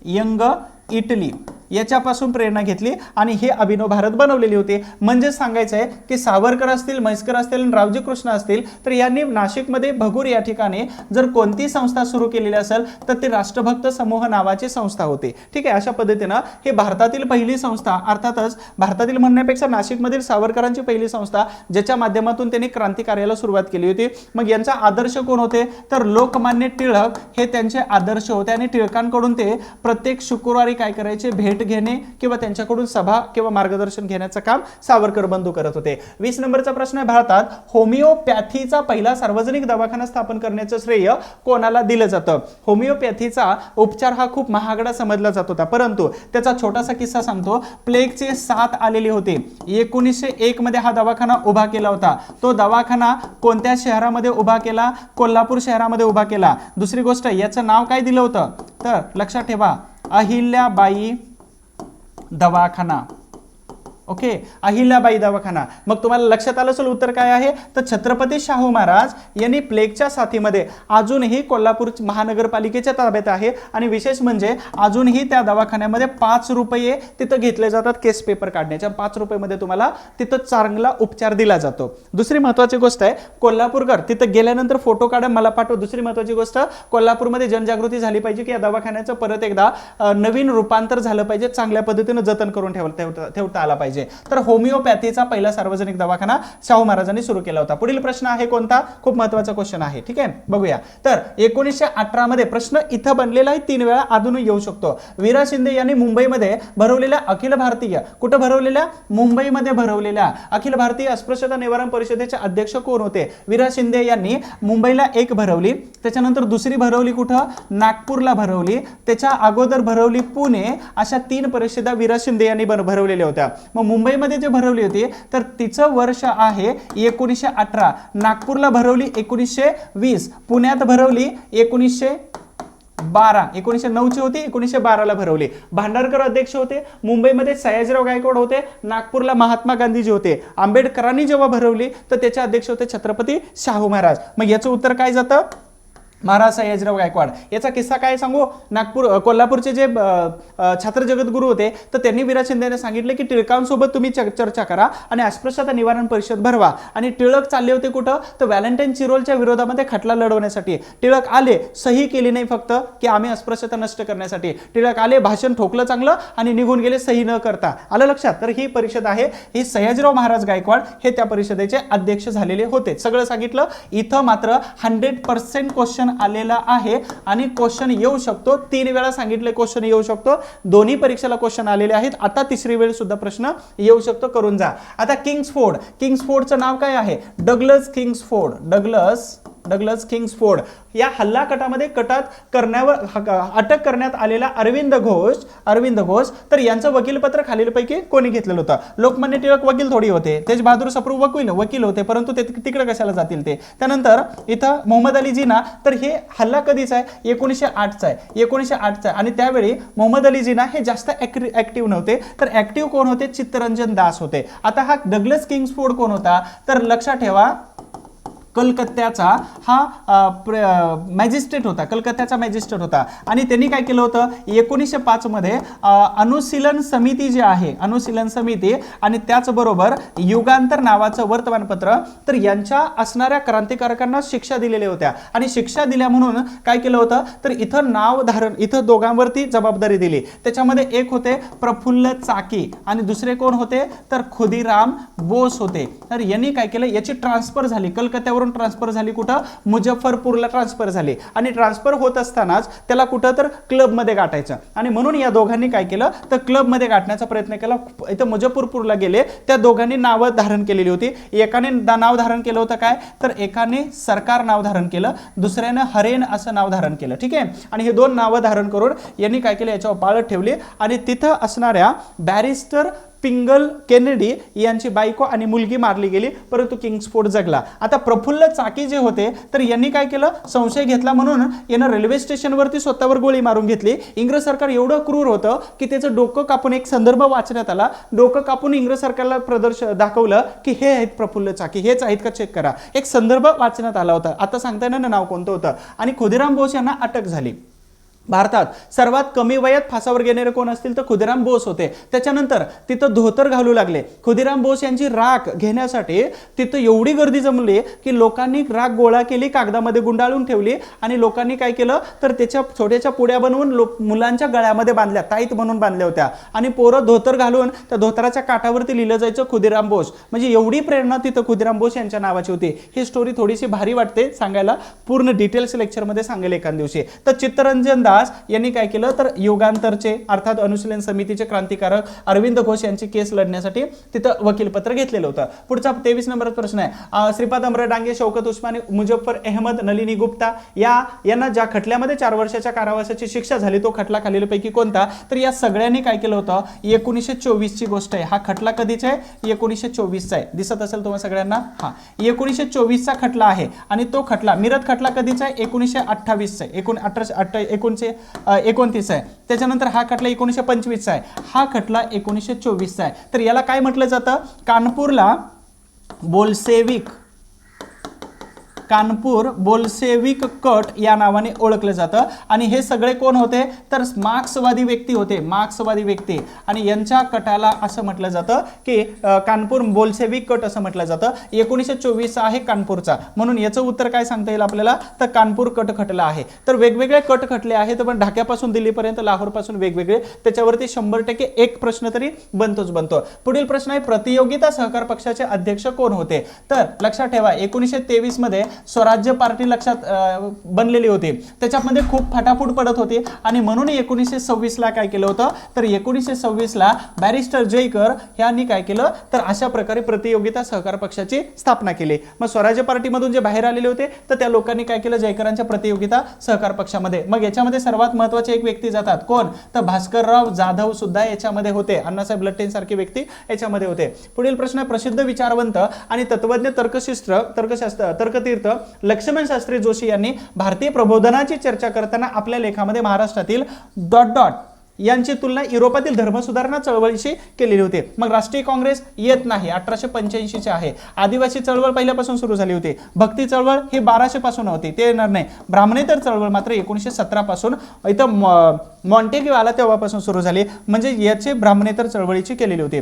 यंग इटली याच्यापासून प्रेरणा घेतली आणि हे अभिनव भारत बनवलेली होती. म्हणजे सांगायचं आहे की सावरकर असतील, म्हैसकर असतील आणि रावजी कृष्ण असतील तर यांनी नाशिकमध्ये भगूर या ठिकाणी जर कोणती संस्था सुरू केलेली असेल तर ते राष्ट्रभक्त समूह नावाची संस्था होती. ठीक आहे, अशा पद्धतीनं हे भारतातील पहिली संस्था, अर्थातच भारतातील म्हणण्यापेक्षा नाशिकमधील सावरकरांची पहिली संस्था ज्याच्या माध्यमातून त्यांनी क्रांती कार्याला सुरुवात केली होती. मग यांचा आदर्श कोण होते तर लोकमान्य टिळक हे त्यांचे आदर्श होते आणि टिळकांकडून ते प्रत्येक शुक्रवारी काय करायचे, भेट घेणे किंवा त्यांच्याकडून सभा किंवा मार्गदर्शन घेण्याचं काम सावरकर बंधू करत होते. 20 नंबरचा प्रश्न आहे, भारतात होमिओपॅथीचा पहिला सार्वजनिक दवाखाना स्थापन करण्याचं श्रेय कोणाला दिलं जातं? होमिओपॅथीचा उपचार हा खूप महागडा समजला जात होता, परंतु त्याचा छोटासा किस्सा सांगतो. प्लेगचे साथ आलेली होती. 1901 मध्ये हा दवाखाना उभा केला होता. तो दवाखाना कोणत्या शहरामध्ये उभा केला? कोल्हापूर शहरामध्ये उभा केला. दुसरी गोष्ट, याचं नाव काय दिलं होतं तर लक्षात ठेवा, अहिल्याबाई दवाखाना. ओके, अहिल्याबाई दवाखाना. मग तुम्हाला लक्षात आलं असेल उत्तर काय आहे तर छत्रपती शाहू महाराज यांनी प्लेगच्या साथीमध्ये अजूनही कोल्हापूर महानगरपालिकेच्या ताब्यात आहे आणि विशेष म्हणजे अजूनही त्या दवाखान्यामध्ये 5 रुपये तिथं घेतले जातात केस पेपर काढण्याच्या. 5 रुपयामध्ये तुम्हाला तिथं चांगला उपचार दिला जातो. दुसरी महत्वाची गोष्ट आहे, कोल्हापूरकर तिथं गेल्यानंतर फोटो काढा मला पाठव. दुसरी महत्वाची गोष्ट, कोल्हापूरमध्ये जनजागृती झाली पाहिजे की या दवाखान्याचं परत एकदा नवीन रूपांतर झालं पाहिजे, चांगल्या पद्धतीने जतन करून ठेवता आला पाहिजे. तर होमिओपॅथीचा पहिला सार्वजनिक दवाखाना शाहू महाराजांनी सुरू केला होता. पुढील प्रश्न आहे कोणता? खूप महत्त्वाचा क्वेश्चन आहे. ठीक आहे, बघूया. तर 1918 मध्ये प्रश्न इथं बनलेला आहे, 3 वेळा अजून येऊ शकतो. वीरा शिंदे यांनी मुंबईमध्ये भरवलेल्या अखिल भारतीय, कुठं भरवलेल्या? मुंबईमध्ये भरवलेल्या अखिल भारतीय अस्पृश्यता निवारण परिषदेचे अध्यक्ष कोण होते? वीरा शिंदे यांनी मुंबईला एक भरवली, त्याच्यानंतर दुसरी भरवली कुठं? नागपूरला भरवली, त्याच्या अगोदर भरवली पुणे. अशा 3 परिषदा वीरा शिंदे यांनी भरवलेल्या होत्या. मग मुंबईमध्ये जे भरवली होती तर तिचं वर्ष आहे 1918, नागपूरला भरवली 1920, पुण्यात भरवली 1912, 1909 ची होती, 1912 ला भरवली. भांडारकर अध्यक्ष होते. मुंबईमध्ये सयाजीराव गायकवाड होते. नागपूरला महात्मा गांधीजी होते. आंबेडकरांनी जेव्हा भरवली तर त्याचे अध्यक्ष होते छत्रपती शाहू महाराज. मग याचं उत्तर काय जातं? महाराज सयाजीराव गायकवाड याचा किस्सा काय सांगू. कोल्हापूरचे जे छात्र जगद्गुरू होते तर त्यांनी विराज शिंदेने सांगितले की टिळकांसोबत तुम्ही चर्चा करा आणि अस्पृश्यता निवारण परिषद भरवा. आणि टिळक चालले होते कुठं तर व्हॅलेंटाईन चिरोलच्या विरोधामध्ये खटला लढवण्यासाठी. टिळक आले, सही केली नाही फक्त की आम्ही अस्पृश्यता नष्ट करण्यासाठी. टिळक आले, भाषण ठोकलं चांगलं आणि निघून गेले सही न करता. आलं लक्षात. तर ही परिषद आहे, ही सयाजीराव महाराज गायकवाड हे त्या परिषदेचे अध्यक्ष झालेले होते. सगळं सांगितलं. इथं मात्र 100% क्वेश्चन आलेला आहे आणि क्वेश्चन येऊ शकतो. 3 वेळा सांगितले क्वेश्चन येऊ शकतो. दोन्ही परीक्षेला क्वेश्चन आलेले आहेत. आता तिसरी वेळ सुद्धा प्रश्न येऊ शकतो, करून जा. आता किंग्सफोर्डचं नाव काय आहे. डग्लस किंग्सफोर्ड या हल्ला कटामध्ये अटक करण्यात आलेला अरविंद घोष तर यांचं वकीलपत्र खालीलपैकी कोणी घेतलेलं होतं. लोकमान्य टिळक वकील थोडी होते, तेज बहादूर सप्रू वकील होते, परंतु ते तिकडे कशाला जातील ते. त्यानंतर इथं मोहम्मद अली जिना, तर हे हल्ला कधीचा आहे 1908चा आहे आणि त्यावेळी मोहम्मद अली जिना हे जास्त ऍक्टिव्ह नव्हते. तर ऍक्टिव्ह कोण होते, चित्तरंजन दास होते. आता हा डग्लस किंग्सफोर्ड कोण होता तर लक्षात ठेवा, कलकत्त्याचा हा मॅजिस्ट्रेट होता आणि त्यांनी काय केलं होतं 1905 मध्ये अनुशीलन समिती जी आहे, अनुशीलन समिती आणि त्याचबरोबर युगांतर नावाचं वर्तमानपत्र, तर यांच्या असणाऱ्या क्रांतिकारकांना शिक्षा दिलेल्या होत्या आणि शिक्षा दिल्या म्हणून काय केलं होतं तर इथं दोघांवरती जबाबदारी दिली. त्याच्यामध्ये एक होते प्रफुल्ल चाकी आणि दुसरे कोण होते तर खुदीराम बोस होते. तर यांनी काय केलं, याची ट्रान्सफर झाली, कलकत्त्यावर ट्रान्सफर झाली कुठं, मुजफ्फरपूरला ट्रान्सफर झाली आणि ट्रान्सफर होत असतानाच त्याला कुठं तर क्लबमध्ये गाठायचं आणि म्हणून या दोघांनी काय केलं तर क्लबमध्ये गाठण्याचा प्रयत्न केला. इथं मुजफ्फरपूरला गेले, त्या दोघांनी नावं धारण केलेली होती. एकाने नाव धारण केलं होतं काय तर एकाने सरकार नाव धारण केलं, दुसऱ्यानं हरेन असं नाव धारण केलं. ठीक आहे. आणि हे 2 नावं धारण करून यांनी काय केलं याच्यावर पाळत ठेवली आणि तिथं असणाऱ्या बॅरिस्टर पिंगल केनेडी यांची बायको आणि मुलगी मारली गेली, परंतु किंग्सफोर्ड जगला. आता प्रफुल्ल चाकी जे होते तर यांनी काय केलं, संशय घेतला म्हणून यानं रेल्वे स्टेशनवरती स्वतःवर गोळी मारून घेतली. इंग्रज सरकार एवढं क्रूर होतं की त्याचं डोकं कापून, एक संदर्भ वाचण्यात आला, डोकं कापून इंग्रज सरकारला दाखवलं की हे आहेत प्रफुल्ल चाकी, हेच आहेत का चेक करा. एक संदर्भ वाचण्यात आला होता. आता सांगता येणार ना नाव कोणतं होतं. आणि खुदीराम बोस यांना अटक झाली. भारतात सर्वात कमी वयात फासावर गेणारे कोण असतील तर खुदीराम बोस होते. त्याच्यानंतर तिथं धोतर घालू लागले. खुदीराम बोस यांची राख घेण्यासाठी तिथं एवढी गर्दी जमली की लोकांनी राख गोळा केली, कागदामध्ये गुंडाळून ठेवली आणि लोकांनी काय केलं तर त्याच्या छोट्याच्या पुड्या बनवून मुलांच्या गळ्यामध्ये बांधल्या, ताईत म्हणून बांधल्या होत्या आणि पोरं धोतर घालून त्या धोतराच्या काठावरती लिहिलं जायचं खुदीराम बोस. म्हणजे एवढी प्रेरणा तिथं खुदीराम बोस यांच्या नावाची होती. ही स्टोरी थोडीशी भारी वाटते सांगायला, पूर्ण डिटेल्स लेक्चरमध्ये सांगेल एखाद दिवशी. तर चित्तरंजन दास यांनी काय केलं तर युगांतरचे अर्थात अनुशीलन समितीचे क्रांतिकारक अरविंद घोष यांची केस लढण्यासाठी तिथं वकीलपत्र घेतलेलं होतं. पुढचा 23 नंबरचा प्रश्न आहे. श्रीपाद अमर डांगे, शौकत उस्मानी, मुजफ्फर अहमद, नलिनी गुप्ता यांना ज्या खटल्यामध्ये 4 वर्षाच्या कारावासाची शिक्षा झाली तो खटला खालीलपैकी कोणता. तर या सगळ्यांनी काय केलं होतं 1924 ची गोष्ट आहे. हा खटला कधीचा आहे 1924चा आहे. दिसत असेल तुम्हाला सगळ्यांना. हा 1924चा खटला आहे आणि तो खटला मिरत खटला कधीचा आहे 1928चा आहे, 1929 आहे. त्याच्यानंतर हा खटला 1925चा आहे, हा खटला 1924चा आहे. तर याला काय म्हटलं जातं, कानपूर बोल्शेविक कट या नावाने ओळखलं जातं. आणि हे सगळे कोण होते तर मार्क्सवादी व्यक्ती होते, मार्क्सवादी व्यक्ती. आणि यांच्या कटाला असं म्हटलं जातं की कानपूर बोल्शेविक कट असं म्हटलं जातं. 1924 आहे कानपूरचा, म्हणून याचं उत्तर काय सांगता येईल आपल्याला तर कानपूर कट खटला आहे. तर वेगवेगळे कट खटले आहेत, पण ढाक्यापासून दिल्लीपर्यंत, लाहोरपासून वेगवेगळे. त्याच्यावरती 100% एक प्रश्न तरी बनतो. पुढील प्रश्न आहे प्रतियोगिता सहकार पक्षाचे अध्यक्ष कोण होते. तर लक्षात ठेवा 1923 मध्ये स्वराज्य पार्टी बनलेली होती, त्याच्यामध्ये खूप फटाफूट पडत होती आणि म्हणून 1926 ला काय केलं होतं तर 1926 ला बॅरिस्टर जयकर यांनी काय केलं तर अशा प्रकारे प्रतियोगिता सहकार पक्षाची स्थापना केली. मग स्वराज्य पार्टीमधून जे बाहेर आलेले होते तर त्या लोकांनी काय केलं जयकरांच्या प्रतियोगिता सहकार पक्षामध्ये. मग याच्यामध्ये सर्वात महत्त्वाचे एक व्यक्ती जातात कोण तर भास्करराव जाधव सुद्धा याच्यामध्ये होते, अण्णासाहेब लट्टेन सारखे व्यक्ती याच्यामध्ये होते. पुढील प्रश्न प्रसिद्ध विचारवंत आणि तत्वज्ञ तर्कतीर्थ लक्ष्मण शास्त्री जोशी यांनी भारतीय प्रबोधनाची चर्चा करताना आपल्या लेखामध्ये महाराष्ट्रातील ... यांची तुलना युरोपातील धर्मसुधारणा चळवळीशी केलेली होती. मग राष्ट्रीय काँग्रेस येत नाही, 1885 चे आहे. आदिवासी चळवळ पहिल्यापासून सुरू झाली होती. भक्ती चळवळ ही 1200 पासून होती, ते येणार नाही. ब्राह्मणेतर चळवळ मात्र 1917 पासून इथं मॉन्टेग्यू आला तेव्हापासून सुरू झाली, म्हणजे याचे ब्राह्मणेतर चळवळीची केलेली होती.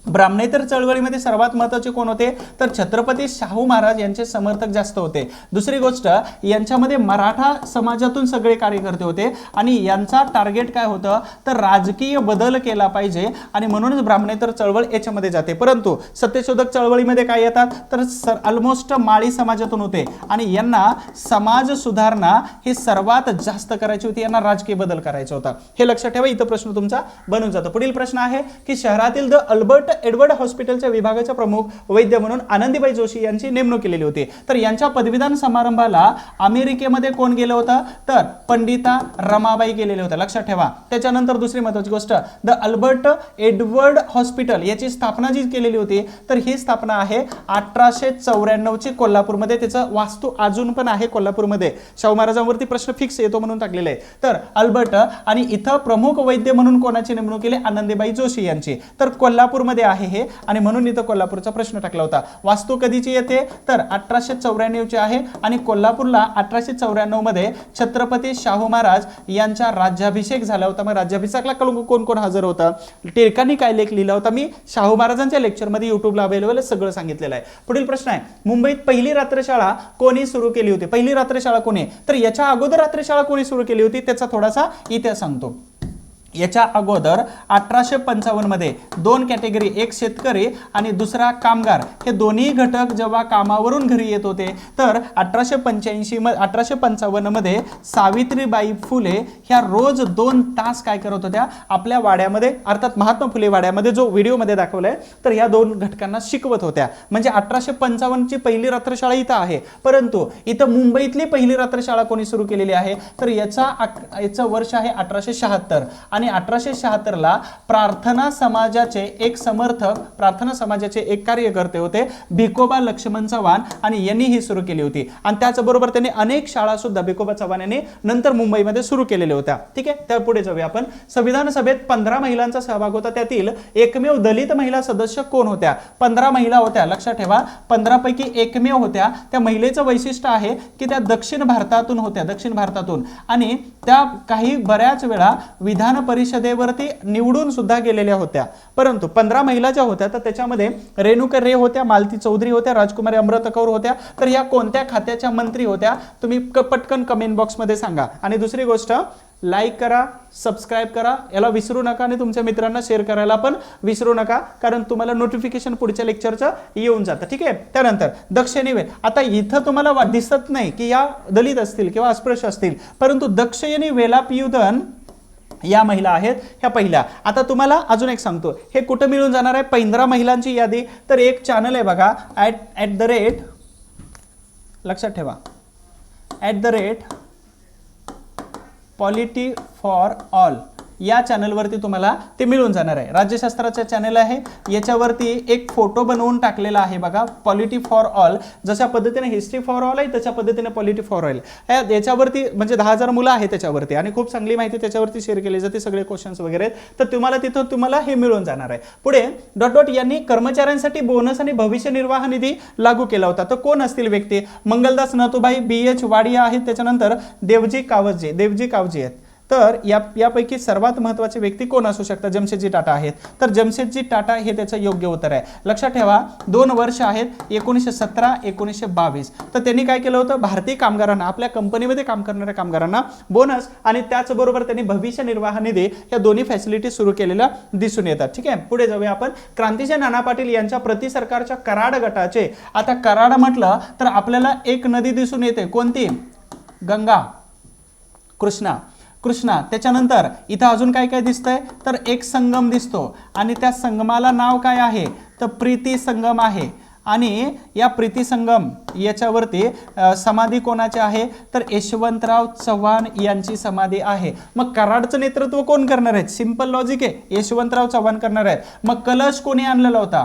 ब्राह्मणेतर चळवळीमध्ये सर्वात महत्त्वाचे कोण होते तर छत्रपती शाहू महाराज यांचे समर्थक जास्त होते. दुसरी गोष्ट, यांच्यामध्ये मराठा समाजातून सगळे कार्यकर्ते होते आणि यांचा टार्गेट काय होतं तर राजकीय बदल केला पाहिजे आणि म्हणूनच ब्राह्मणेतर चळवळ याच्यामध्ये जाते. परंतु सत्यशोधक चळवळीमध्ये काय येतात तर ऑलमोस्ट माळी समाजातून होते आणि यांना समाज सुधारणा हे सर्वात जास्त करायची होती, यांना राजकीय बदल करायचा होता. हे लक्षात ठेवा, इथं प्रश्न तुमचा बनून जातो. पुढील प्रश्न आहे की शहरातील द अल्बर्ट एडवर्ड हॉस्पिटलच्या विभागाच्या प्रमुख वैद्य म्हणून आनंदीबाई जोशी यांची नेमणूक केलेली होती. तर यांच्या पदवीदान समारंभाला अमेरिकेमध्ये कोण गेलं होतं तर पंडिता रमाबाई गेलेले होते, लक्षात ठेवा. त्याच्यानंतर दुसरी महत्त्वाची गोष्ट, द अल्बर्ट एडवर्ड हॉस्पिटल याची स्थापना जी केलेली होती तर ही स्थापना आहे 1894 ची कोल्हापूरमध्ये. त्याचं वास्तू अजून पण आहे कोल्हापूरमध्ये. शाहू महाराजांवरती प्रश्न फिक्स येतो म्हणून टाकलेला आहे. तर अल्बर्ट आणि इथं प्रमुख वैद्य म्हणून कोणाची नेमणूक केली आनंदीबाई जोशी यांची. तर कोल्हापूरमध्ये आहे हे आणि म्हणून इथं कोल्हापूरचा प्रश्न टाकला होता. वास्तू कधीची येते तर 1894 ची आहे आणि कोल्हापूरला 1894 मध्ये छत्रपती शाहू महाराज यांचा राज्याभिषेक झाला होता. मग राज्याभिषेकला कोण कोण हजर होता, टिळकांनी काय लेख लिहिला होता मी शाहू महाराजांच्या लेक्चरमध्ये युट्यूबला अवेलेबल सगळं सांगितलेलं आहे. पुढील प्रश्न आहे, मुंबईत पहिली रात्रशाळा कोणी सुरू केली होती. पहिली रात्रशाळा कोणी तर याच्या अगोदर रात्रशाळा कोणी सुरू केली होती त्याचा थोडासा इतिहास सांगतो. याच्या अगोदर 1855 मध्ये दोन कॅटेगरी, एक शेतकरी आणि दुसरा कामगार, हे दोन्ही घटक जेव्हा कामावरून घरी येत होते तर 1855 मध्ये सावित्रीबाई फुले ह्या रोज 2 तास काय करत होत्या आपल्या वाड्यामध्ये, अर्थात महात्मा फुले वाड्यामध्ये जो व्हिडिओमध्ये दाखवलाय तर ह्या दोन घटकांना शिकवत होत्या. म्हणजे 1855 ची पहिली रात्रशाळा इथं आहे. परंतु इथं मुंबईतली पहिली रात्रशाळा कोणी सुरू केलेली आहे तर याचं वर्ष आहे 1876 आणि 1876 ला प्रार्थना समाजाचे एक समर्थक, प्रार्थना समाजाचे एक कार्यकर्ते होते भिकोबा लक्ष्मण चव्हाण आणि यांनी ही सुरू केली होती. आणि त्याचबरोबर त्यांनी अनेक शाळा सुद्धा भिकोबा चव्हाण यांनी नंतर मुंबईमध्ये सुरू केलेल्या होत्या. ठीक आहे, त्या पुढे जाऊया आपण. संविधान सभेत 15 महिलांचा सहभाग होता. त्यातील एकमेव दलित महिला सदस्य कोण होत्या. 15 महिला होत्या, लक्षात ठेवा. 15 पैकी एकमेव होत्या. त्या महिलेचं वैशिष्ट्य आहे की त्या दक्षिण भारतातून होत्या, दक्षिण भारतातून, आणि त्या काही बऱ्याच वेळा विधान परिषदेवरती निवडून सुद्धा गेलेल्या होत्या. परंतु 15 महिला ज्या होत्या तर त्याच्यामध्ये रेणुका रे होत्या, मालती चौधरी होत्या, राजकुमारी अमृता कौर होत्या. तर या कोणत्या खात्याच्या मंत्री होत्या तुम्ही पटकन कमेंट बॉक्स मध्ये सांगा. आणि दुसरी गोष्ट, लाईक करा, सबस्क्राईब करा, याला विसरू नका आणि तुमच्या मित्रांना शेअर करायला पण विसरू नका, कारण तुम्हाला नोटिफिकेशन पुढच्या लेक्चरचं येऊन जातं. ठीक आहे. त्यानंतर दक्षिणी वेल, आता इथं तुम्हाला दिसत नाही की या दलित असतील किंवा अस्पृश्य असतील, परंतु दक्षिणी वेलापियुदन या महिला आहेत ह्या पहिल्या. आता तुम्हाला अजून एक सांगतो, हे कुठं मिळून जाणार आहे 15 महिलांची यादी. तर एक चॅनल आहे बघा, @ लक्षात ठेवा, @पॉलिटी फॉर ऑल या चॅनलवरती तुम्हाला ते मिळून जाणार आहे. राज्यशास्त्राचा चॅनल आहे, याच्यावरती एक फोटो बनवून टाकलेला आहे बघा, पॉलिटी फॉर ऑल. जशा पद्धतीने हिस्ट्री फॉर ऑल आहे तशा पद्धतीने पॉलिटी फॉर ऑल. याच्यावरती म्हणजे 10,000 मुलं आहेत त्याच्यावरती आणि खूप चांगली माहिती त्याच्यावरती शेअर केली जाते, सगळे क्वेश्चन्स वगैरे. तर तुम्हाला तिथं तुम्हाला हे मिळून जाणार आहे. पुढे डॉट यांनी कर्मचाऱ्यांसाठी बोनस आणि भविष्य निर्वाह निधी लागू केला होता. तर कोण असतील व्यक्ती, मंगलदास नथुबाई, BH वाडिया आहेत, त्याच्यानंतर देवजी कावजी आहेत. तर यापैकी सर्वात महत्त्वाचे व्यक्ती कोण असू शकतात, जमशेदजी टाटा आहेत. तर जमशेदजी टाटा हे त्याचं योग्य उत्तर आहे. लक्षात ठेवा, 2 वर्ष आहेत, 1917 1922. तर त्यांनी काय केलं होतं, भारतीय कामगारांना, आपल्या कंपनीमध्ये काम करणाऱ्या कामगारांना बोनस आणि त्याचबरोबर त्यांनी भविष्य निर्वाह निधी या दोन्ही फॅसिलिटी सुरू केलेल्या दिसून येतात. ठीक आहे. पुढे जाऊया आपण. क्रांतिसिंह नाना पाटील यांच्या प्रति सरकारच्या कराड गटाचे, आता कराड म्हटलं तर आपल्याला एक नदी दिसून येते, कोणती, गंगा, कृष्णा. त्याच्यानंतर इथं अजून काय काय दिसतंय तर एक संगम दिसतो आणि त्या संगमाला नाव काय आहे तर प्रीती संगम आहे. आणि या प्रीती संगम याच्यावरती समाधी कोणाची आहे तर यशवंतराव चव्हाण यांची समाधी आहे. मग कराडचं नेतृत्व कोण करणार आहेत, सिंपल लॉजिक आहे, यशवंतराव चव्हाण करणार आहेत. मग कलश कोणी आणलेला होता,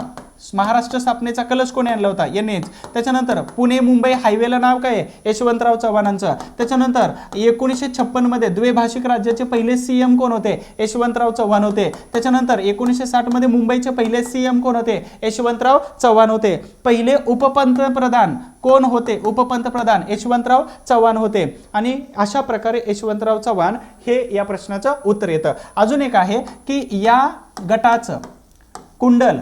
महाराष्ट्र स्थापनेचा कलश कोणी आणला होता? यांनीच. त्याच्यानंतर पुणे मुंबई हायवेला नाव काय आहे? यशवंतराव चव्हाणांचं. त्याच्यानंतर 1956 मध्ये द्विभाषिक राज्याचे पहिले सीएम कोण होते? यशवंतराव चव्हाण होते. त्याच्यानंतर 1960 मध्ये मुंबईचे पहिले सीएम कोण होते? यशवंतराव चव्हाण होते. पहिले उपपंतप्रधान कोण होते? उपपंतप्रधान यशवंतराव चव्हाण होते. आणि अशा प्रकारे यशवंतराव चव्हाण हे या प्रश्नाचं उत्तर येतं. अजून एक आहे की या गटाचं कुंडल,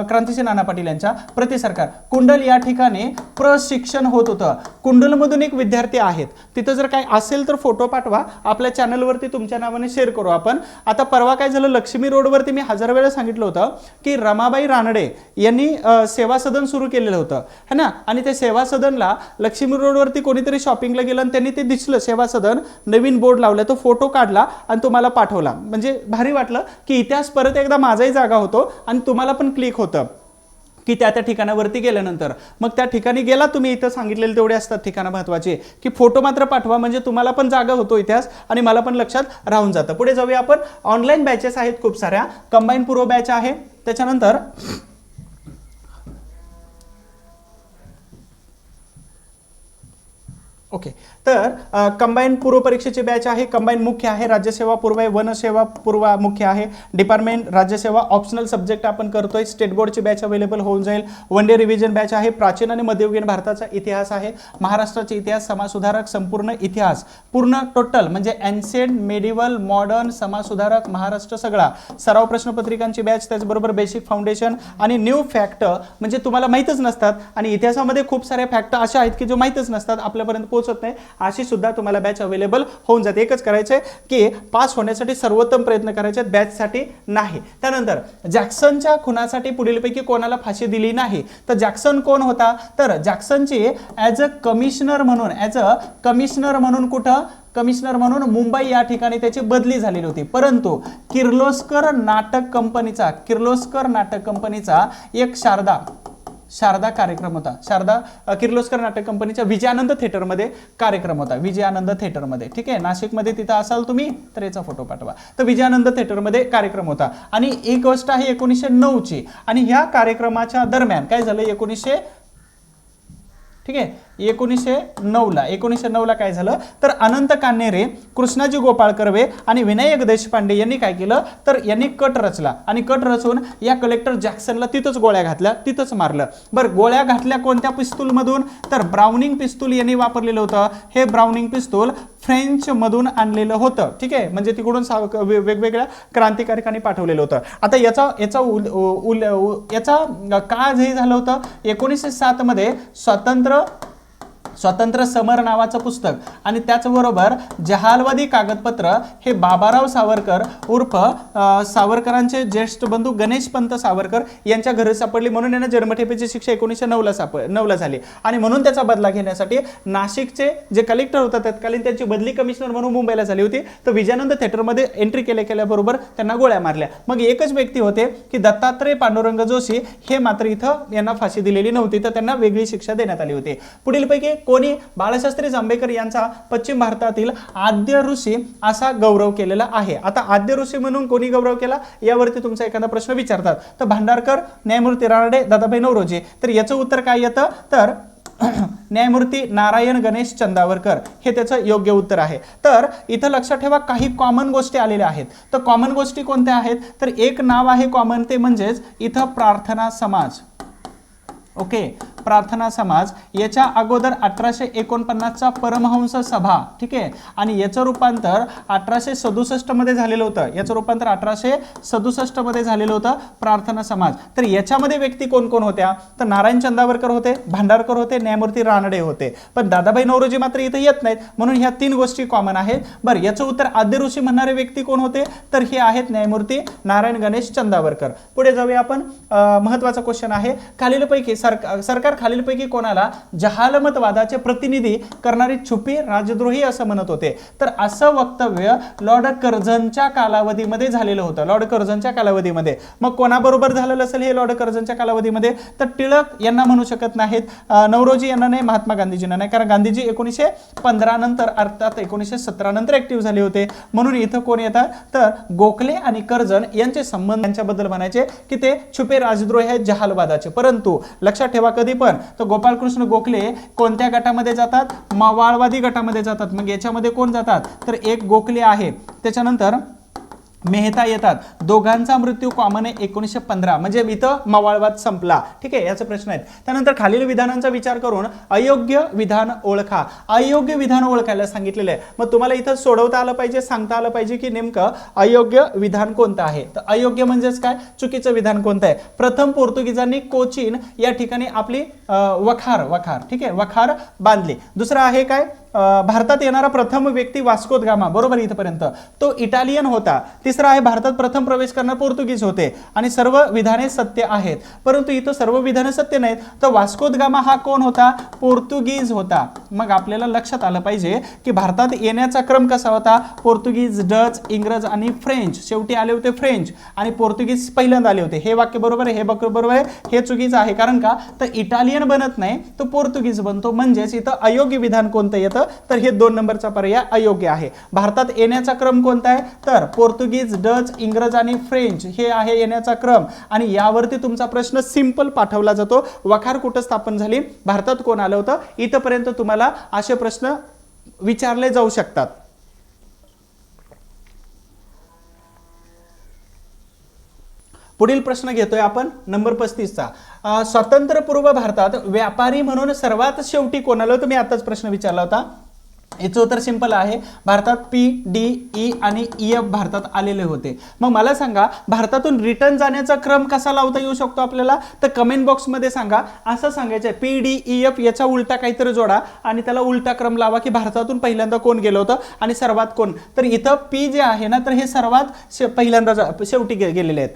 क्रांतिसिंह नाना पाटील यांच्या प्रति सरकार कुंडल या ठिकाणी प्रशिक्षण होत होतं. कुंडलमधून एक विद्यार्थी आहेत, तिथं जर काय असेल तर फोटो पाठवा, आपल्या चॅनलवरती तुमच्या नावाने शेअर करू आपण. आता परवा काय झालं, लक्ष्मी रोडवरती मी 1000 वेळा सांगितलं होतं की रमाबाई रानडे यांनी सेवा सदन सुरू केलेलं होतं है ना. आणि त्या सेवा सदनला लक्ष्मी रोडवरती कोणीतरी शॉपिंगला गेलं आणि त्यांनी ते दिसलं सेवा सदन, नवीन बोर्ड लावला, तो फोटो काढला आणि तुम्हाला पाठवला. म्हणजे भारी वाटलं की इतिहास परत एकदा माझाही जागा होतो आणि तुम्हाला पण क्लिक होतं की त्या ठिकाणावरती गेल्यानंतर. मग त्या ठिकाणी गेला तुम्ही, इथं सांगितलेले तेवढे असतात ठिकाणं महत्त्वाचे, की फोटो मात्र पाठवा, म्हणजे तुम्हाला पण जागा होतो इतिहास आणि मला पण लक्षात राहून जातं. पुढे जाऊया आपण. ऑनलाईन बॅचेस आहेत खूप साऱ्या. कंबाईन पूर्व बॅच आहे. त्याच्यानंतर ओके, तर कंबाईन पूर्व परीक्षेची बॅच आहे. कंबाईन मुख्य आहे, राज्यसेवा पूर्व आहे, वनसेवा पूर्व मुख्य आहे, डिपार्टमेंट राज्यसेवा ऑप्शनल सब्जेक्ट आपण करतोय. स्टेट बोर्डची बॅच अवेलेबल होऊन जाईल. वन डे रिव्हिजन बॅच आहे. प्राचीन आणि मध्ययुगीन भारताचा इतिहास आहे. महाराष्ट्राचे इतिहास, समाजसुधारक, संपूर्ण इतिहास, पूर्ण टोटल म्हणजे एन्शियंट, मेडिवल, मॉडर्न, समाजसुधारक, महाराष्ट्र सगळा. सराव प्रश्नपत्रिकांची बॅच, त्याचबरोबर बेसिक फाउंडेशन आणि न्यू फॅक्ट म्हणजे तुम्हाला माहीतच नसतात आणि इतिहासामध्ये खूप सारे फॅक्ट अशा आहेत की जो माहीतच नसतात, आपल्यापर्यंत पोहोचत नाही, अशी सुद्धा तुम्हाला बॅच अवेलेबल होऊन जाते. एकच करायचं आहे की पास होण्यासाठी सर्वोत्तम प्रयत्न करायचे, बॅचसाठी नाही. त्यानंतर जॅक्सनच्या खुनासाठी पुढीलपैकी कोणाला फाशी दिली नाही? तर जॅक्सन कोण होता? तर जॅक्सनची ॲज अ कमिशनर म्हणून कुठं? कमिशनर म्हणून मुंबई या ठिकाणी त्याची बदली झालेली होती. परंतु किर्लोस्कर नाटक कंपनीचा एक शारदा कार्यक्रम होता. किर्लोस्कर नाटक कंपनीच्या विजयानंद थिएटरमध्ये कार्यक्रम होता. विजयानंद थिएटरमध्ये, ठीक आहे, नाशिकमध्ये तिथं असाल तुम्ही तर याचा फोटो पाठवा. तर विजयानंद थिएटरमध्ये कार्यक्रम होता. आणि एक गोष्ट आहे 1909 ची, आणि ह्या कार्यक्रमाच्या दरम्यान काय झालं 1909 ला काय झालं तर अनंत कान्हेरे, कृष्णाजी गोपाळ कर्वे आणि विनायक देशपांडे यांनी काय केलं तर यांनी कट रचला आणि कट रचून या कलेक्टर जॅक्सनला तिथंच गोळ्या घातल्या, तिथंच मारलं. बरं, गोळ्या घातल्या कोणत्या पिस्तूलमधून? तर ब्राउनिंग पिस्तूल यांनी वापरलेलं होतं. हे ब्राउनिंग पिस्तूल फ्रेंच मधून आणलेलं होतं, ठीक आहे, म्हणजे तिकडून वेगवेगळ्या क्रांतिकारकांनी पाठवलेलं होतं. आता याचा काय जे झालं होतं 1907 मध्ये स्वातंत्र्य समर नावाचं पुस्तक आणि त्याचबरोबर जहालवादी कागदपत्र हे बाबाराव सावरकर उर्फ सावरकरांचे ज्येष्ठ बंधू गणेशपंत सावरकर यांच्या घरी सापडली, म्हणून यांना जन्मठेपेची शिक्षा 1909 ला झाली. आणि म्हणून त्याचा बदला घेण्यासाठी नाशिकचे जे कलेक्टर होता तत्कालीन त्यांची बदली कमिशनर म्हणून मुंबईला झाली होती. तर विजयानंद थिएटरमध्ये एंट्री केल्याबरोबर त्यांना गोळ्या मारल्या. मग एकच व्यक्ती होते की दत्तात्रय पांडुरंग जोशी, हे मात्र इथं यांना फाशी दिलेली नव्हती, तर त्यांना वेगळी शिक्षा देण्यात आली होती. पुढीलपैकी कोणी बाळशास्त्री जांभेकर यांचा पश्चिम भारतातील आद्य ऋषी असा गौरव केलेला आहे? आता आद्य ऋषी म्हणून कोणी गौरव केला यावरती तुमचा एखादा प्रश्न विचारतात. तर भांडारकर, न्यायमूर्ती रानडे, दादाभाई नौरोजी. तर याचं उत्तर काय येतं तर न्यायमूर्ती नारायण गणेश चंदावरकर हे त्याचं योग्य उत्तर आहे. तर इथं लक्षात ठेवा काही कॉमन गोष्टी आलेल्या आहेत. तर कॉमन गोष्टी कोणत्या आहेत तर एक नाव आहे कॉमन, ते म्हणजेच इथं प्रार्थना समाज. ओके, प्रार्थना समाज. याच्या अगोदर 1849चा परमहंस सभा, ठीक आहे, आणि याचं रूपांतर 1867 मध्ये झालेलं होतं. याचं रूपांतर 1867 मध्ये झालेलं होतं प्रार्थना समाज. तर याच्यामध्ये व्यक्ती कोण कोण होत्या तर नारायण चंदावरकर होते, भांडारकर होते, न्यायमूर्ती रानडे होते. पण दादाभाई नौरोजी मात्र इथं येत नाहीत, म्हणून ह्या 3 गोष्टी कॉमन आहेत. बरं, याचं उत्तर आद्य ऋषी म्हणणारे व्यक्ती कोण होते तर हे आहेत न्यायमूर्ती नारायण गणेश चंदावरकर. पुढे जाऊया आपण. महत्वाचा क्वेश्चन आहे, खालीलपैकी सरकार टीकाकार खालीलपैकी कोणाला जहालमतवादाचे प्रतिनिधी करणारी छुपी राजद्रोही असं म्हणत होते? तर असं वक्तव्य लॉर्ड कर्झनच्या कालावधीमध्ये झालेलं होतं, लॉर्ड कर्झनच्या कालावधीमध्ये. मग कोणाबरोबर झालेलं असेल हे लॉर्ड कर्झनच्या कालावधीमध्ये? तर टिळक यांना म्हणू शकत नाहीत, नवरोजी यांना नाही, महात्मा गांधीजींना नाही, कारण गांधीजी 1915 नंतर अर्थात 1917 नंतर ऍक्टिव्ह झाले होते. म्हणून इथं कोण येतात? तर गोखले आणि कर्जन यांचे संबंध यांच्याबद्दल म्हणायचे की ते छुपे राजद्रोही आहेत जहालवादाचे. परंतु लक्षात ठेवा कधी पण तर गोपाळकृष्ण गोखले कोणत्या गटामध्ये जातात? मवाळवादी गटामध्ये जातात. मग याच्यामध्ये कोण जातात? तर एक गोखले आहे, त्याच्यानंतर मेहता येतात. दोघांचा मृत्यू कॉमन आहे 1915, म्हणजे इथं मवाळवाद संपला. ठीक आहे, याचे प्रश्न आहेत. त्यानंतर खालील विधानांचा विचार करून अयोग्य विधान ओळखा. अयोग्य विधान ओळखायला सांगितलेलं आहे. मग तुम्हाला इथं सोडवता आलं पाहिजे, सांगता आलं पाहिजे की नेमकं अयोग्य विधान कोणतं आहे. तर अयोग्य म्हणजेच काय? चुकीचं विधान कोणतं आहे? प्रथम पोर्तुगीजांनी कोचीन या ठिकाणी आपली वखार ठीक आहे वखार बांधली. दुसरं आहे काय? भारतात येणारा प्रथम व्यक्ती वास्को द गामा, बरोबर इथपर्यंत, तो इटालियन होता. तिसरा आहे भारतात प्रथम प्रवेश करणारे पोर्तुगीज होते आणि सर्व विधाने सत्य आहेत. परंतु इथं सर्व विधाने सत्य नाहीत. तर वास्को द गामा हा कोण होता? पोर्तुगीज होता. मग आपल्याला लक्षात आलं पाहिजे की भारतात येण्याचा क्रम कसा होता? पोर्तुगीज, डच, इंग्रज आणि फ्रेंच. शेवटी आले होते फ्रेंच आणि पोर्तुगीज पहिल्यांदा आले होते. हे वाक्य बरोबर आहे, हे बरोबर आहे, हे चुकीचं आहे. कारण का? तर इटालियन बनत नाही, तो पोर्तुगीज बनतो. म्हणजेच इथं अयोग्य विधान कोणतं येतं? तर हे 2 नंबरचा पर्याय अयोग्य आहे. भारतात येण्याचा क्रम कोणता आहे? तर पोर्तुगीज, डच, इंग्रज आणि फ्रेंच हे आहे येण्याचा क्रम. आणि यावरती तुमचा प्रश्न सिंपल पाठवला जातो. वखार कुठं स्थापन झाली? भारतात कोण आलं होतं? इथपर्यंत तुम्हाला असे प्रश्न विचारले जाऊ शकतात. पुढील प्रश्न घेतोय आपण नंबर 35चा. स्वातंत्र्यपूर्व भारतात व्यापारी म्हणून सर्वात शेवटी कोण आलं होतं? मी आताच प्रश्न विचारला होता. याचं उत्तर सिंपल आहे. भारतात पी, डी, ई आणि EF भारतात आलेले होते. मग मला सांगा भारतातून रिटर्न जाण्याचा क्रम कसा लावता येऊ शकतो आपल्याला? तर कमेंट बॉक्समध्ये सांगा. असं सांगायचं पी, डी, EF याचा उलटा काहीतरी जोडा आणि त्याला उलटा क्रम लावा की भारतातून पहिल्यांदा कोण गेलं होतं आणि सर्वात कोण. तर इथं पी जे आहे ना, तर हे सर्वात पहिल्यांदा शेवटी गेलेले आहेत.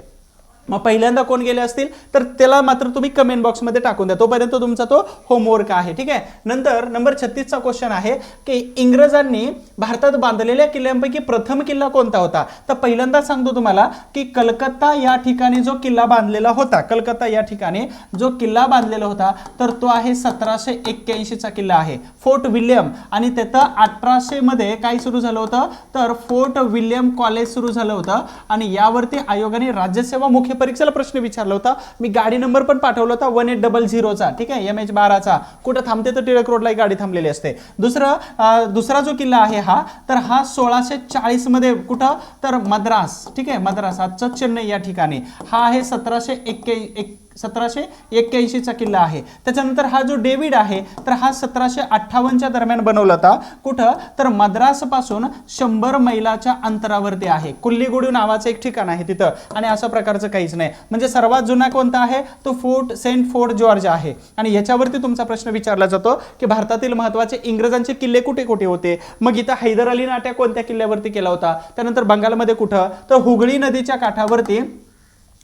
मग पहिल्यांदा कोण गेले असतील तर त्याला मात्र तुम्ही कमेंट बॉक्समध्ये टाकून द्या. तोपर्यंत तुमचा तो होमवर्क आहे. ठीक आहे. नंतर नंबर 36चा क्वेश्चन आहे की इंग्रजांनी भारतात बांधलेल्या किल्ल्यांपैकी प्रथम किल्ला कोणता होता? तर पहिल्यांदा सांगतो तुम्हाला की कलकत्ता या ठिकाणी जो किल्ला बांधलेला होता, कलकत्ता या ठिकाणी जो किल्ला बांधलेला होता तर तो आहे 1781 चा किल्ला आहे, फोर्ट विल्यम. आणि तिथं 1800 मध्ये काय सुरू झालं होतं? तर फोर्ट विल्यम कॉलेज सुरू झालं होतं. आणि यावरती आयोगाने राज्यसेवा मुख्य परीक्षेला प्रश्न विचारला होता. मी गाडी नंबर पण पाठवला होता 1800 चा. ठीक आहे, MH12 चा. कुठं थांबते तर टिळक रोडला गाडी थांबलेली असते. दुसरा जो किल्ला आहे हा, तर हा 1640 मध्ये कुठं? तर मद्रास. ठीक आहे, मद्रास आजचं चेन्नई या ठिकाणी. हा आहे 1781 चा किल्ला आहे. त्याच्यानंतर हा जो डेव्हिड आहे तर हा 1758 च्या दरम्यान बनवला होता. कुठं? तर मद्रास पासून 100 मैलाच्या अंतरावरती आहे. कुल्लीगुडू नावाचं एक ठिकाण आहे तिथं. आणि अशा प्रकारचं काहीच नाही. म्हणजे सर्वात जुना कोणता आहे? तो सेंट फोर्ट जॉर्ज आहे. आणि याच्यावरती तुमचा प्रश्न विचारला जातो की भारतातील महत्वाचे इंग्रजांचे किल्ले कुठे कुठे होते? मग इथं हैदर अली अटॅक कोणत्या किल्ल्यावरती केला होता? त्यानंतर बंगालमध्ये कुठं? तर हुगळी नदीच्या काठावरती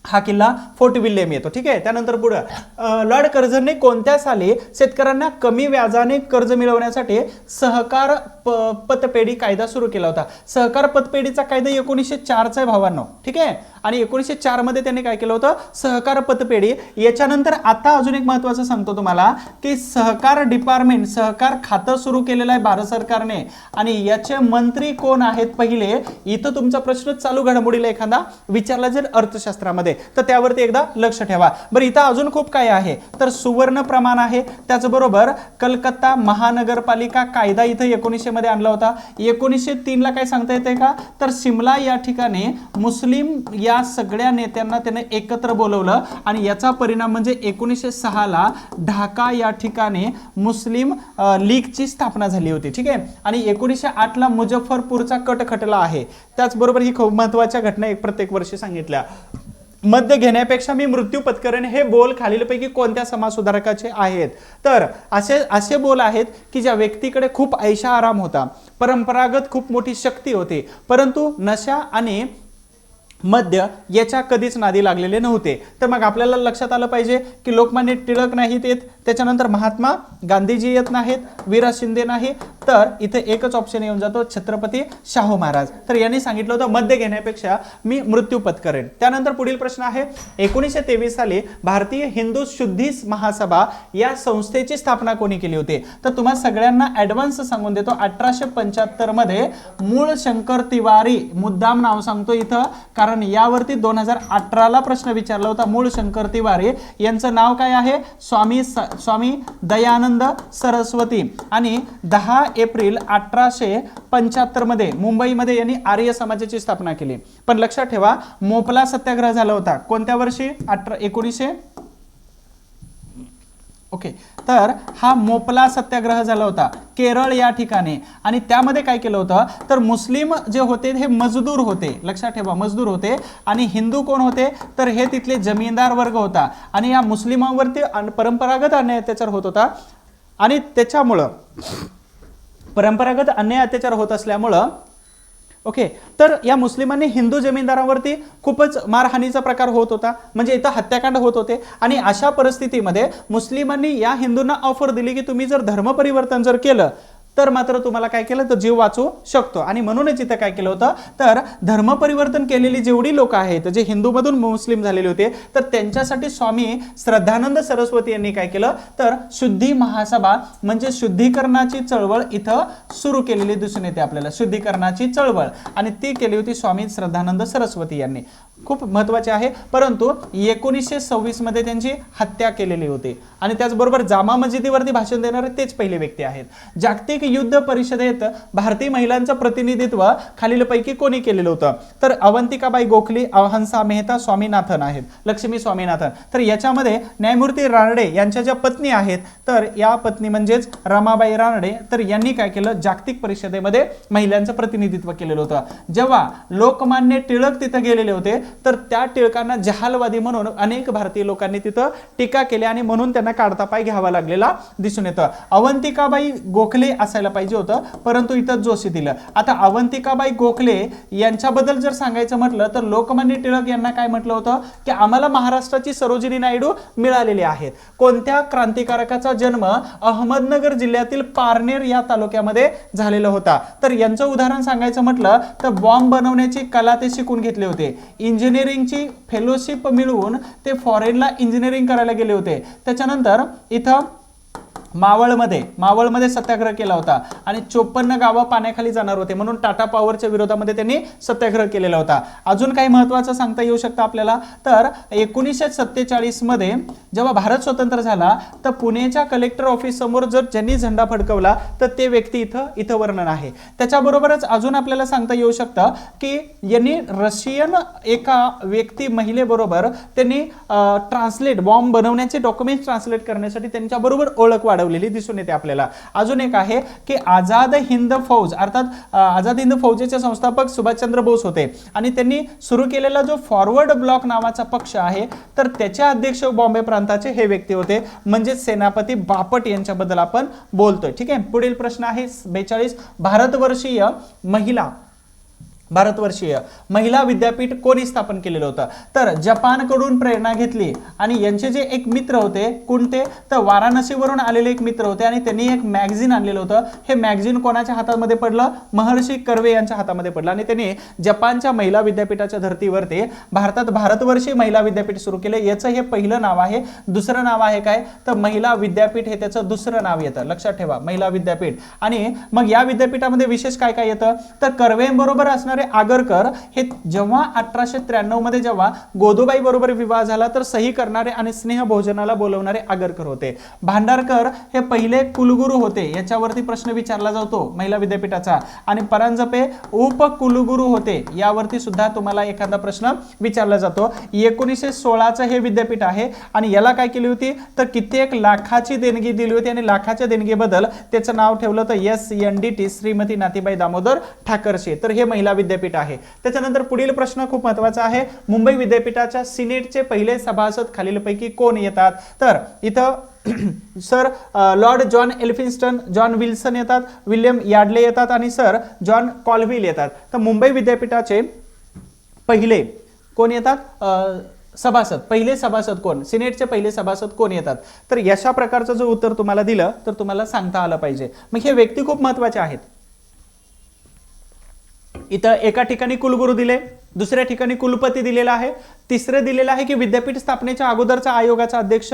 हा किल्ला फोर्ट विल्यम येतो. ठीक आहे. त्यानंतर पुढे लॉर्ड कर्झनने कोणत्या साली शेतकऱ्यांना कमी व्याजाने कर्ज मिळवण्यासाठी सहकार पतपेढी कायदा सुरू केला होता? सहकार पतपेढीचा कायदा 1904 चा भावांनो. ठीक आहे. आणि 1904 मध्ये त्यांनी काय केलं होतं? सहकार पतपेढी. याच्यानंतर आता अजून एक महत्त्वाचं सांगतो तुम्हाला की सहकार डिपार्टमेंट, सहकार खातं सुरू केलेलं आहे भारत सरकारने. आणि याचे मंत्री कोण आहेत पहिले? इथं तुमचा प्रश्न चालू घडामोडीला एखादा विचारला जर अर्थशास्त्रामध्ये तर त्यावरती एकदा लक्ष ठेवा. बरं, इथं अजून खूप काय आहे? तर सुवर्ण प्रमाण आहे. त्याचबरोबर कलकत्ता महानगरपालिका कायदा इथं 1900 मध्ये आणला होता. 1903 ला काय सांगता येते का? तर शिमला या ठिकाणी मुस्लिम या सगळ्या नेत्यांना त्याने एकत्र बोलवलं आणि याचा परिणाम म्हणजे 1906 ला ढाका या ठिकाणी मुस्लिम लीगची स्थापना झाली होती. ठीक आहे. आणि 1908 ला मुजफ्फरपूरचा कट खटला आहे. त्याचबरोबर ही खूप महत्त्वाच्या घटना एक प्रत्येक वर्षी सांगितल्या. मध्य घेण्यापेक्षा मी मृत्यू पत्करेन हे बोल खालीलपैकी कोणत्या समाज सुधारकाचे आहेत? तर असे बोल आहेत की ज्या व्यक्तीकडे खूप ऐशा आराम होता, परंपरागत खूप मोठी शक्ती होती, परंतु नशा आणि मद्य याच्या कधीच नादी लागलेले नव्हते. तर मग आपल्याला लक्षात आलं पाहिजे की लोकमान्य टिळक नाहीत येत, त्याच्यानंतर महात्मा गांधीजी येत नाहीत, वि. रा. शिंदे नाही, तर इथे एकच ऑप्शन येऊन जातो छत्रपती शाहू महाराज. तर यांनी सांगितलं होतं मद्य घेण्यापेक्षा मी मृत्यू पत्करेन. त्यानंतर पुढील प्रश्न आहे 1923 साली भारतीय हिंदू शुद्धी महासभा या संस्थेची स्थापना कोणी केली होती? तर तुम्हा सगळ्यांना ऍडव्हान्स सांगून देतो 1875 मध्ये मूळ शंकर तिवारी, मुद्दाम नाव सांगतो इथं कारण यावरती 2018 ला प्रश्न विचारला होता. मूळ शंकर तिवारी यांचं नाव काय आहे? स्वामी दयानंद सरस्वती. आणि 10 एप्रिल 1875 मध्ये मुंबईमध्ये यांनी आर्य समाजाची स्थापना केली. पण लक्षात ठेवा मोपला सत्याग्रह झाला होता कोणत्या वर्षी? 1900 ओके. तर हा मोपला सत्याग्रह झाला होता केरळ या ठिकाणी. आणि त्यामध्ये काय केलं होतं तर मुस्लिम जे होते हे मजदूर होते, लक्षात ठेवा मजदूर होते, आणि हिंदू कोण होते तर हे तिथले जमीनदार वर्ग होता. आणि या मुस्लिमांवरती परंपरागत अन्याय अत्याचार होत होता. आणि त्याच्यामुळं परंपरागत अन्याय अत्याचार होत असल्यामुळं ओके तर या मुस्लिमांनी हिंदू जमीनदारांवरती खूपच मारहाणीचा प्रकार होत होता, म्हणजे इथं हत्याकांड होत होते. आणि अशा परिस्थितीमध्ये मुस्लिमांनी या हिंदूंना ऑफर दिली की तुम्ही जर धर्म परिवर्तन जर केलं तर मात्र तुम्हाला काय केलं तर जीव वाचू शकतो. आणि म्हणूनच इथं काय केलं होतं तर धर्म परिवर्तन केलेली जेवढी लोक आहेत जे हिंदूमधून मुस्लिम झालेले होते तर त्यांच्यासाठी स्वामी श्रद्धानंद सरस्वती यांनी काय केलं तर शुद्धी महासभा म्हणजे शुद्धीकरणाची चळवळ इथं सुरू केलेली दिसून येते आपल्याला, शुद्धीकरणाची चळवळ. आणि ती केली होती स्वामी श्रद्धानंद सरस्वती यांनी, खूप महत्त्वाचे आहे. परंतु 1926 मध्ये त्यांची हत्या केलेली होती. आणि त्याचबरोबर जामा मस्जिदीवरती भाषण देणारे तेच पहिले व्यक्ती आहेत. जागतिक युद्ध परिषदेत भारतीय महिलांचं प्रतिनिधित्व खालीलपैकी कोणी केलेलं होतं तर अवंतिकाबाई गोखले, हंसा मेहता, स्वामीनाथन आहेत, लक्ष्मी स्वामीनाथन. तर याच्यामध्ये न्यायमूर्ती रानडे यांच्या ज्या पत्नी आहेत तर या पत्नी म्हणजेच रमाबाई रानडे, तर यांनी काय केलं जागतिक परिषदेमध्ये महिलांचं प्रतिनिधित्व केलेलं होतं. जेव्हा लोकमान्य टिळक तिथं गेलेले होते तर त्या टिळकांना जहालवादी म्हणून अनेक भारतीय लोकांनी तिथं टीका केली आणि म्हणून त्यांना काढता पाय घ्यावा लागलेला दिसून येतं. अवंतिकाबाई गोखले असायला पाहिजे होतं परंतु इथं जोशी दिलं. आता अवंतिकाबाई गोखले यांच्याबद्दल जर सांगायचं म्हटलं तर लोकमान्य टिळक यांना काय म्हटलं होतं की आम्हाला महाराष्ट्राची सरोजिनी नायडू मिळालेली आहेत. कोणत्या क्रांतिकारकाचा जन्म अहमदनगर जिल्ह्यातील पारनेर या तालुक्यामध्ये झालेला होता. तर यांचं उदाहरण सांगायचं म्हटलं तर बॉम्ब बनवण्याची कला ते शिकून घेतले होते, इंजिनिअरिंगची फेलोशिप मिळवून ते फॉरेनला इंजिनिअरिंग करायला गेले होते. त्याच्यानंतर इथं मावळमध्ये सत्याग्रह केला होता आणि 54 गावं पाण्याखाली जाणार होते म्हणून टाटा पॉवरच्या विरोधामध्ये त्यांनी सत्याग्रह केलेला होता. अजून काही महत्त्वाचं सांगता येऊ शकतं आपल्याला तर 1947 मध्ये जेव्हा भारत स्वतंत्र झाला तर पुण्याच्या कलेक्टर ऑफिस समोर जर ज्यांनी झेंडा फडकवला तर ते व्यक्ती इथं वर्णन आहे. त्याच्याबरोबरच अजून आपल्याला सांगता येऊ शकतं की यांनी रशियन एका व्यक्ती महिलेबरोबर त्यांनी ट्रान्सलेट बॉम्ब बनवण्याचे डॉक्युमेंट ट्रान्सलेट करण्यासाठी त्यांच्याबरोबर ओळख वाढवलेली दिसून येते आपल्याला. अजून एक आहे की आझाद हिंद फौज अर्थात आझाद हिंद फौजेचे संस्थापक सुभाषचंद्र बोस होते आणि त्यांनी सुरू केलेला जो फॉरवर्ड ब्लॉक नावाचा पक्ष आहे तर त्याचे अध्यक्ष बॉम्बे प्रांताचे हे व्यक्ती होते म्हणजे सेनापती बापट यांच्याबद्दल आपण बोलतोय. ठीक आहे. पुढील प्रश्न आहे 42 भारतवर्षीय महिला विद्यापीठ कोणी स्थापन केलेलं होतं तर जपानकडून प्रेरणा घेतली. आणि यांचे जे एक मित्र होते कोणते तर वाराणसीवरून आलेले एक मित्र होते आणि त्यांनी एक मॅगझिन आणलेलं होतं. हे मॅगझिन कोणाच्या हातामध्ये पडलं महर्षी कर्वे यांच्या हातामध्ये पडलं आणि त्यांनी जपानच्या महिला विद्यापीठाच्या धर्तीवरती भारतात भारतवर्षीय महिला विद्यापीठ सुरू केले. याचं हे पहिलं नाव आहे. दुसरं नाव आहे काय तर महिला विद्यापीठ हे त्याचं दुसरं नाव येतं, लक्षात ठेवा महिला विद्यापीठ. आणि मग या विद्यापीठामध्ये विशेष काय काय येतं तर कर्वेंबरोबर असणारे आगरकर हे जेव्हा 1893 मध्ये जेव्हा गोदूबाई बरोबर विवाह झाला तर सही करणारे आणि स्नेह भोजनाला बोलवणारे आगरकर होते. भांडारकर हे पहिले कुलगुरू होते, याच्यावरती प्रश्न विचारला जातो महिला विद्यापीठाचा. आणि परांजपे उपकुलगुरू होते, यावरती सुद्धा तुम्हाला एखादा प्रश्न विचारला जातो. 1916चं हे विद्यापीठ आहे आणि याला काय केली होती तर कित्येक लाखाची देणगी दिली होती आणि लाखाच्या देणगीबद्दल त्याचं नाव ठेवलं तर SNDT श्रीमती नाथीबाई दामोदर ठाकरसे. तर हे महिला विद्यापीठ आहे. त्याच्यानंतर पुढील प्रश्न खूप महत्त्वाचा आहे. मुंबई विद्यापीठाच्या सिनेटचे पहिले सभासद खालीलपैकी कोण येतात तर इथं sir Lord John Elphinstone, John Wilson येतात, विल्यम यार्डले येतात आणि सर जॉन कॉल्व्हिल येतात. तर मुंबई विद्यापीठाचे पहिले कोण येतात? सभासद, पहिले सभासद कोण? सिनेटचे पहिले सभासद कोण येतात? तर अशा प्रकारचं जर उत्तर तुम्हाला दिलं तर तुम्हाला सांगता आलं पाहिजे. मग हे व्यक्ती खूप महत्वाचे आहेत. इथं एका ठिकाणी कुलगुरू दिले, दुसऱ्या ठिकाणी कुलपती दिलेला आहे, तिसरे दिलेलं आहे की विद्यापीठ स्थापनेच्या अगोदरचा आयोगाचा अध्यक्ष,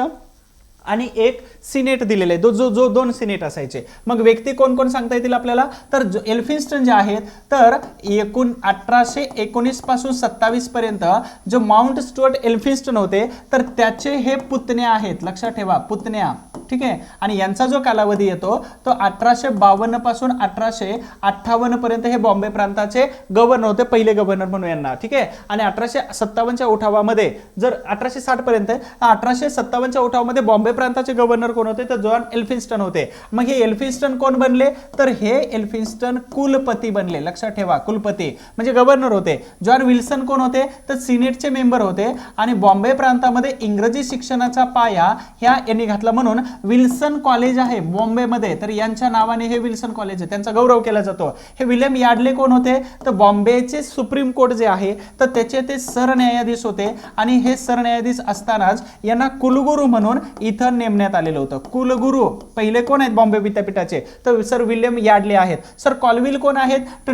आणि एक सिनेट दिलेले आहे, जो 2 सिनेट असायचे. मग व्यक्ती कोण कोण सांगता येतील आपल्याला? तर एल्फिन्स्टन जे आहेत तर 1819 पासून 27 पर्यंत जो माउंट स्टुअर्ट एल्फिन्स्टन होते तर त्याचे हे पुतण्या आहेत, लक्षात ठेवा, पुतण्या. ठीक आहे. आणि यांचा जो कालावधी येतो तो 1852 पासून 1858 पर्यंत हे बॉम्बे प्रांताचे गव्हर्नर होते, पहिले गव्हर्नर म्हणून यांना. ठीक आहे. आणि 1857च्या उठावामध्ये जर 1860 पर्यंत 1857च्या उठावामध्ये बॉम्बे प्रांताचे गव्हर्नर कोण होते? तर जॉन एल्फिन्स्टन होते. मग हे एल्फिन्स्टन कोण बनले? तर हे एल्फिन्स्टन कुलपती बनले, लक्षात ठेवा, कुलपती म्हणजे गव्हर्नर होते. जॉन विल्सन कोण होते? तर सिनेटचे मेंबर होते. आणि बॉम्बे प्रांतामध्ये इंग्रजी शिक्षणाचा पाया ह्या यांनी घातला म्हणून विल्सन कॉलेज आहे बॉम्बेमध्ये, तर यांच्या नावाने हे विल्सन कॉलेज आहे, त्यांचा गौरव केला जातो. हे विल्यम यार्डले कोण होते? तर बॉम्बेचे सुप्रीम कोर्ट जे आहे तर त्याचे ते सरन्यायाधीश होते. आणि हे सरन्यायाधीश असतानाच यांना कुलगुरू म्हणून इथं नेमण्यात आलेलं होतं. कुलगुरू पहिले कोण आहेत बॉम्बे विद्यापीठाचे? तर सर विल्यम यार्डले आहेत. सर कॉलविल कोण आहेत? तर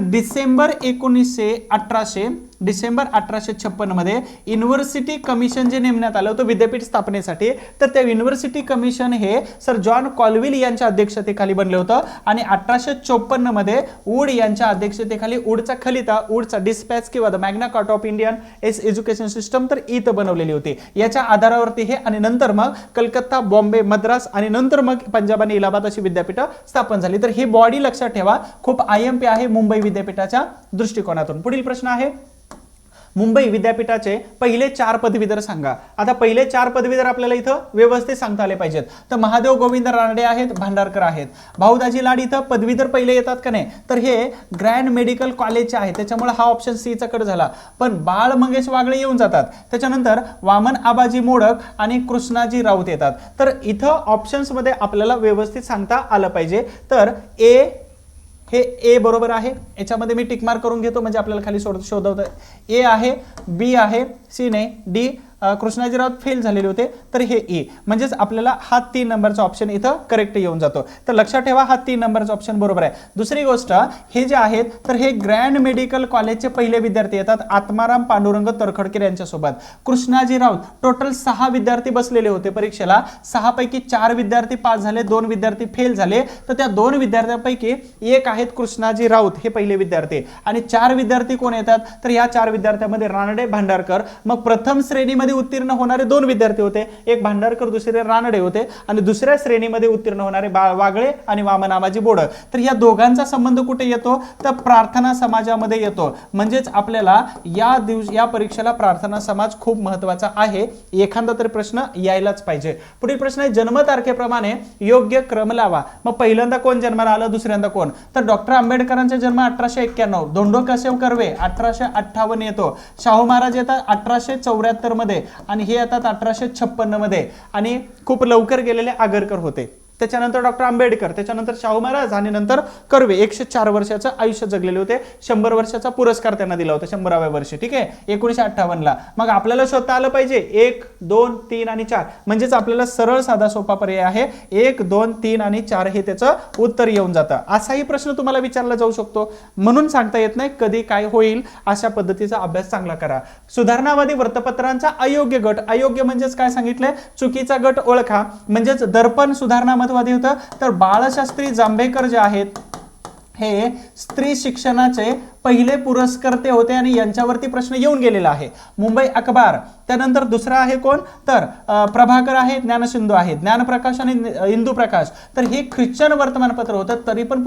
डिसेंबर 1856 मध्ये युनिव्हर्सिटी कमिशन जे नेमण्यात आलं होतं विद्यापीठ स्थापनेसाठी, तर त्या युनिव्हर्सिटी कमिशन हे सर जॉन कॉलविल यांच्या अध्यक्षतेखाली बनलं होतं. आणि 1854 मध्ये वूड यांच्या अध्यक्षतेखाली वूडचा खलिता, वूडचा डिस्पॅच किंवा the Magna carta of Indian education system तर इथं बनवलेली होती. याच्या आधारावरती हे आणि नंतर मग कलकत्ता, बॉम्बे, मद्रास आणि नंतर मग पंजाब आणि इलाहाबाद अशी विद्यापीठं स्थापन झाली. तर ही बॉडी लक्षात ठेवा, खूप IMP आहे मुंबई विद्यापीठाच्या दृष्टिकोनातून. पुढील प्रश्न आहे, मुंबई विद्यापीठाचे पहिले 4 पदवीधर सांगा. आता पहिले 4 पदवीधर आपल्याला इथं व्यवस्थित सांगता आले पाहिजेत. तर महादेव गोविंद रानडे आहेत, भांडारकर आहेत. भाऊदाजी लाड इथं पदवीधर पहिले येतात का नाही? तर हे ग्रँड मेडिकल कॉलेजचे आहे, त्याच्यामुळे हा ऑप्शन C चा कट झाला. पण बाळ मंगेश वागळे येऊन जातात. त्याच्यानंतर वामन आबाजी मोडक आणि कृष्णाजी राऊत येतात. तर इथं ऑप्शन्स मध्ये आपल्याला व्यवस्थित सांगता आलं पाहिजे. तर हे ए बरोबर आहे, याच्यामध्ये मी टिक मार्क करून घेतो म्हणजे आपल्याला खाली शोधवता. ए आहे, बी आहे, सी नाही, डी कृष्णाजी राऊत फेल झालेले होते, तर हे ए, म्हणजेच आपल्याला हा 3 नंबरचा ऑप्शन इथं करेक्ट येऊन जातो. तर लक्षात ठेवा हा 3 नंबरचा ऑप्शन बरोबर आहे. दुसरी गोष्ट, हे जे आहेत तर हे ग्रँड मेडिकल कॉलेजचे पहिले विद्यार्थी येतात आत्माराम पांडुरंग तरखडकर यांच्यासोबत. कृष्णाजी राऊत, टोटल 6 विद्यार्थी बसलेले होते परीक्षेला, 6 पैकी 4 विद्यार्थी पास झाले, 2 विद्यार्थी फेल झाले. तर त्या 2 विद्यार्थ्यांपैकी एक आहेत कृष्णाजी राऊत, हे पहिले विद्यार्थी. आणि 4 विद्यार्थी कोण येतात? तर या 4 विद्यार्थ्यांमध्ये रानडे, भांडारकर. मग प्रथम श्रेणीमध्ये उत्तीर्ण होणारे 2 विद्यार्थी होते, एक भांडारकर दुसरे रानडे होते. आणि दुसऱ्या श्रेणीमध्ये उत्तीर्ण होणारे वागळे आणि वामन आबाजी बोडक. तर या दोघांचा संबंध कुठे येतो? तर प्रार्थना समाजामध्ये येतो. म्हणजेच आपल्याला या परीक्षेला प्रार्थना समाज खूप महत्वाचा आहे. एखादा तरी प्रश्न यायलाच पाहिजे. पुढील प्रश्न आहे, जन्मतारखेप्रमाणे योग्य क्रम लावा. मग पहिल्यांदा कोण जन्माला आलं, दुसऱ्यांदा कोण? तर डॉक्टर आंबेडकरांचा जन्म 1891, धोंडो केशव कर्वे 1858 येतो, शाहू महाराज येतात 1874 मध्ये, आणि हे येतात 1856 मध्ये. आणि खूप लवकर गेलेले आगरकर होते. त्याच्यानंतर डॉक्टर आंबेडकर, त्याच्यानंतर शाहू महाराज आणि नंतर कर्वे. 104 वर्षाचं आयुष्य जगलेले होते. 100 वर्षाचा पुरस्कार त्यांना दिला होता 100व्या वर्षी. ठीक आहे, 1958ला. मग आपल्याला शोधता आलं पाहिजे 1, 2, 3 आणि 4. म्हणजेच आपल्याला सरळ साधा सोपा पर्याय आहे 1, 2, 3 आणि 4 हे त्याचं उत्तर येऊन जातं. असाही प्रश्न तुम्हाला विचारला जाऊ शकतो, म्हणून सांगता येत नाही कधी काय होईल. अशा पद्धतीचा अभ्यास चांगला करा. सुधारणावादी वृत्तपत्रांचा अयोग्य गट, अयोग्य म्हणजेच काय सांगितलंय? चुकीचा गट ओळखा. म्हणजेच दर्पण सुधारणा वादी होतं. तर बाळशास्त्री जांभेकर जे आहेत हे स्त्री शिक्षणाचे पहिले पुरस्कर्ते होते आणि यांच्यावरती प्रश्न येऊन गेलेला आहे. मुंबई अखबार. त्यानंतर दुसरा आहे कोण? तर प्रभाकर आहे, ज्ञानसिंधू आहे, ज्ञानप्रकाश आणि इंदू प्रकाश. तर हे ख्रिश्चन वर्तमानपत्र होतं, तरी पण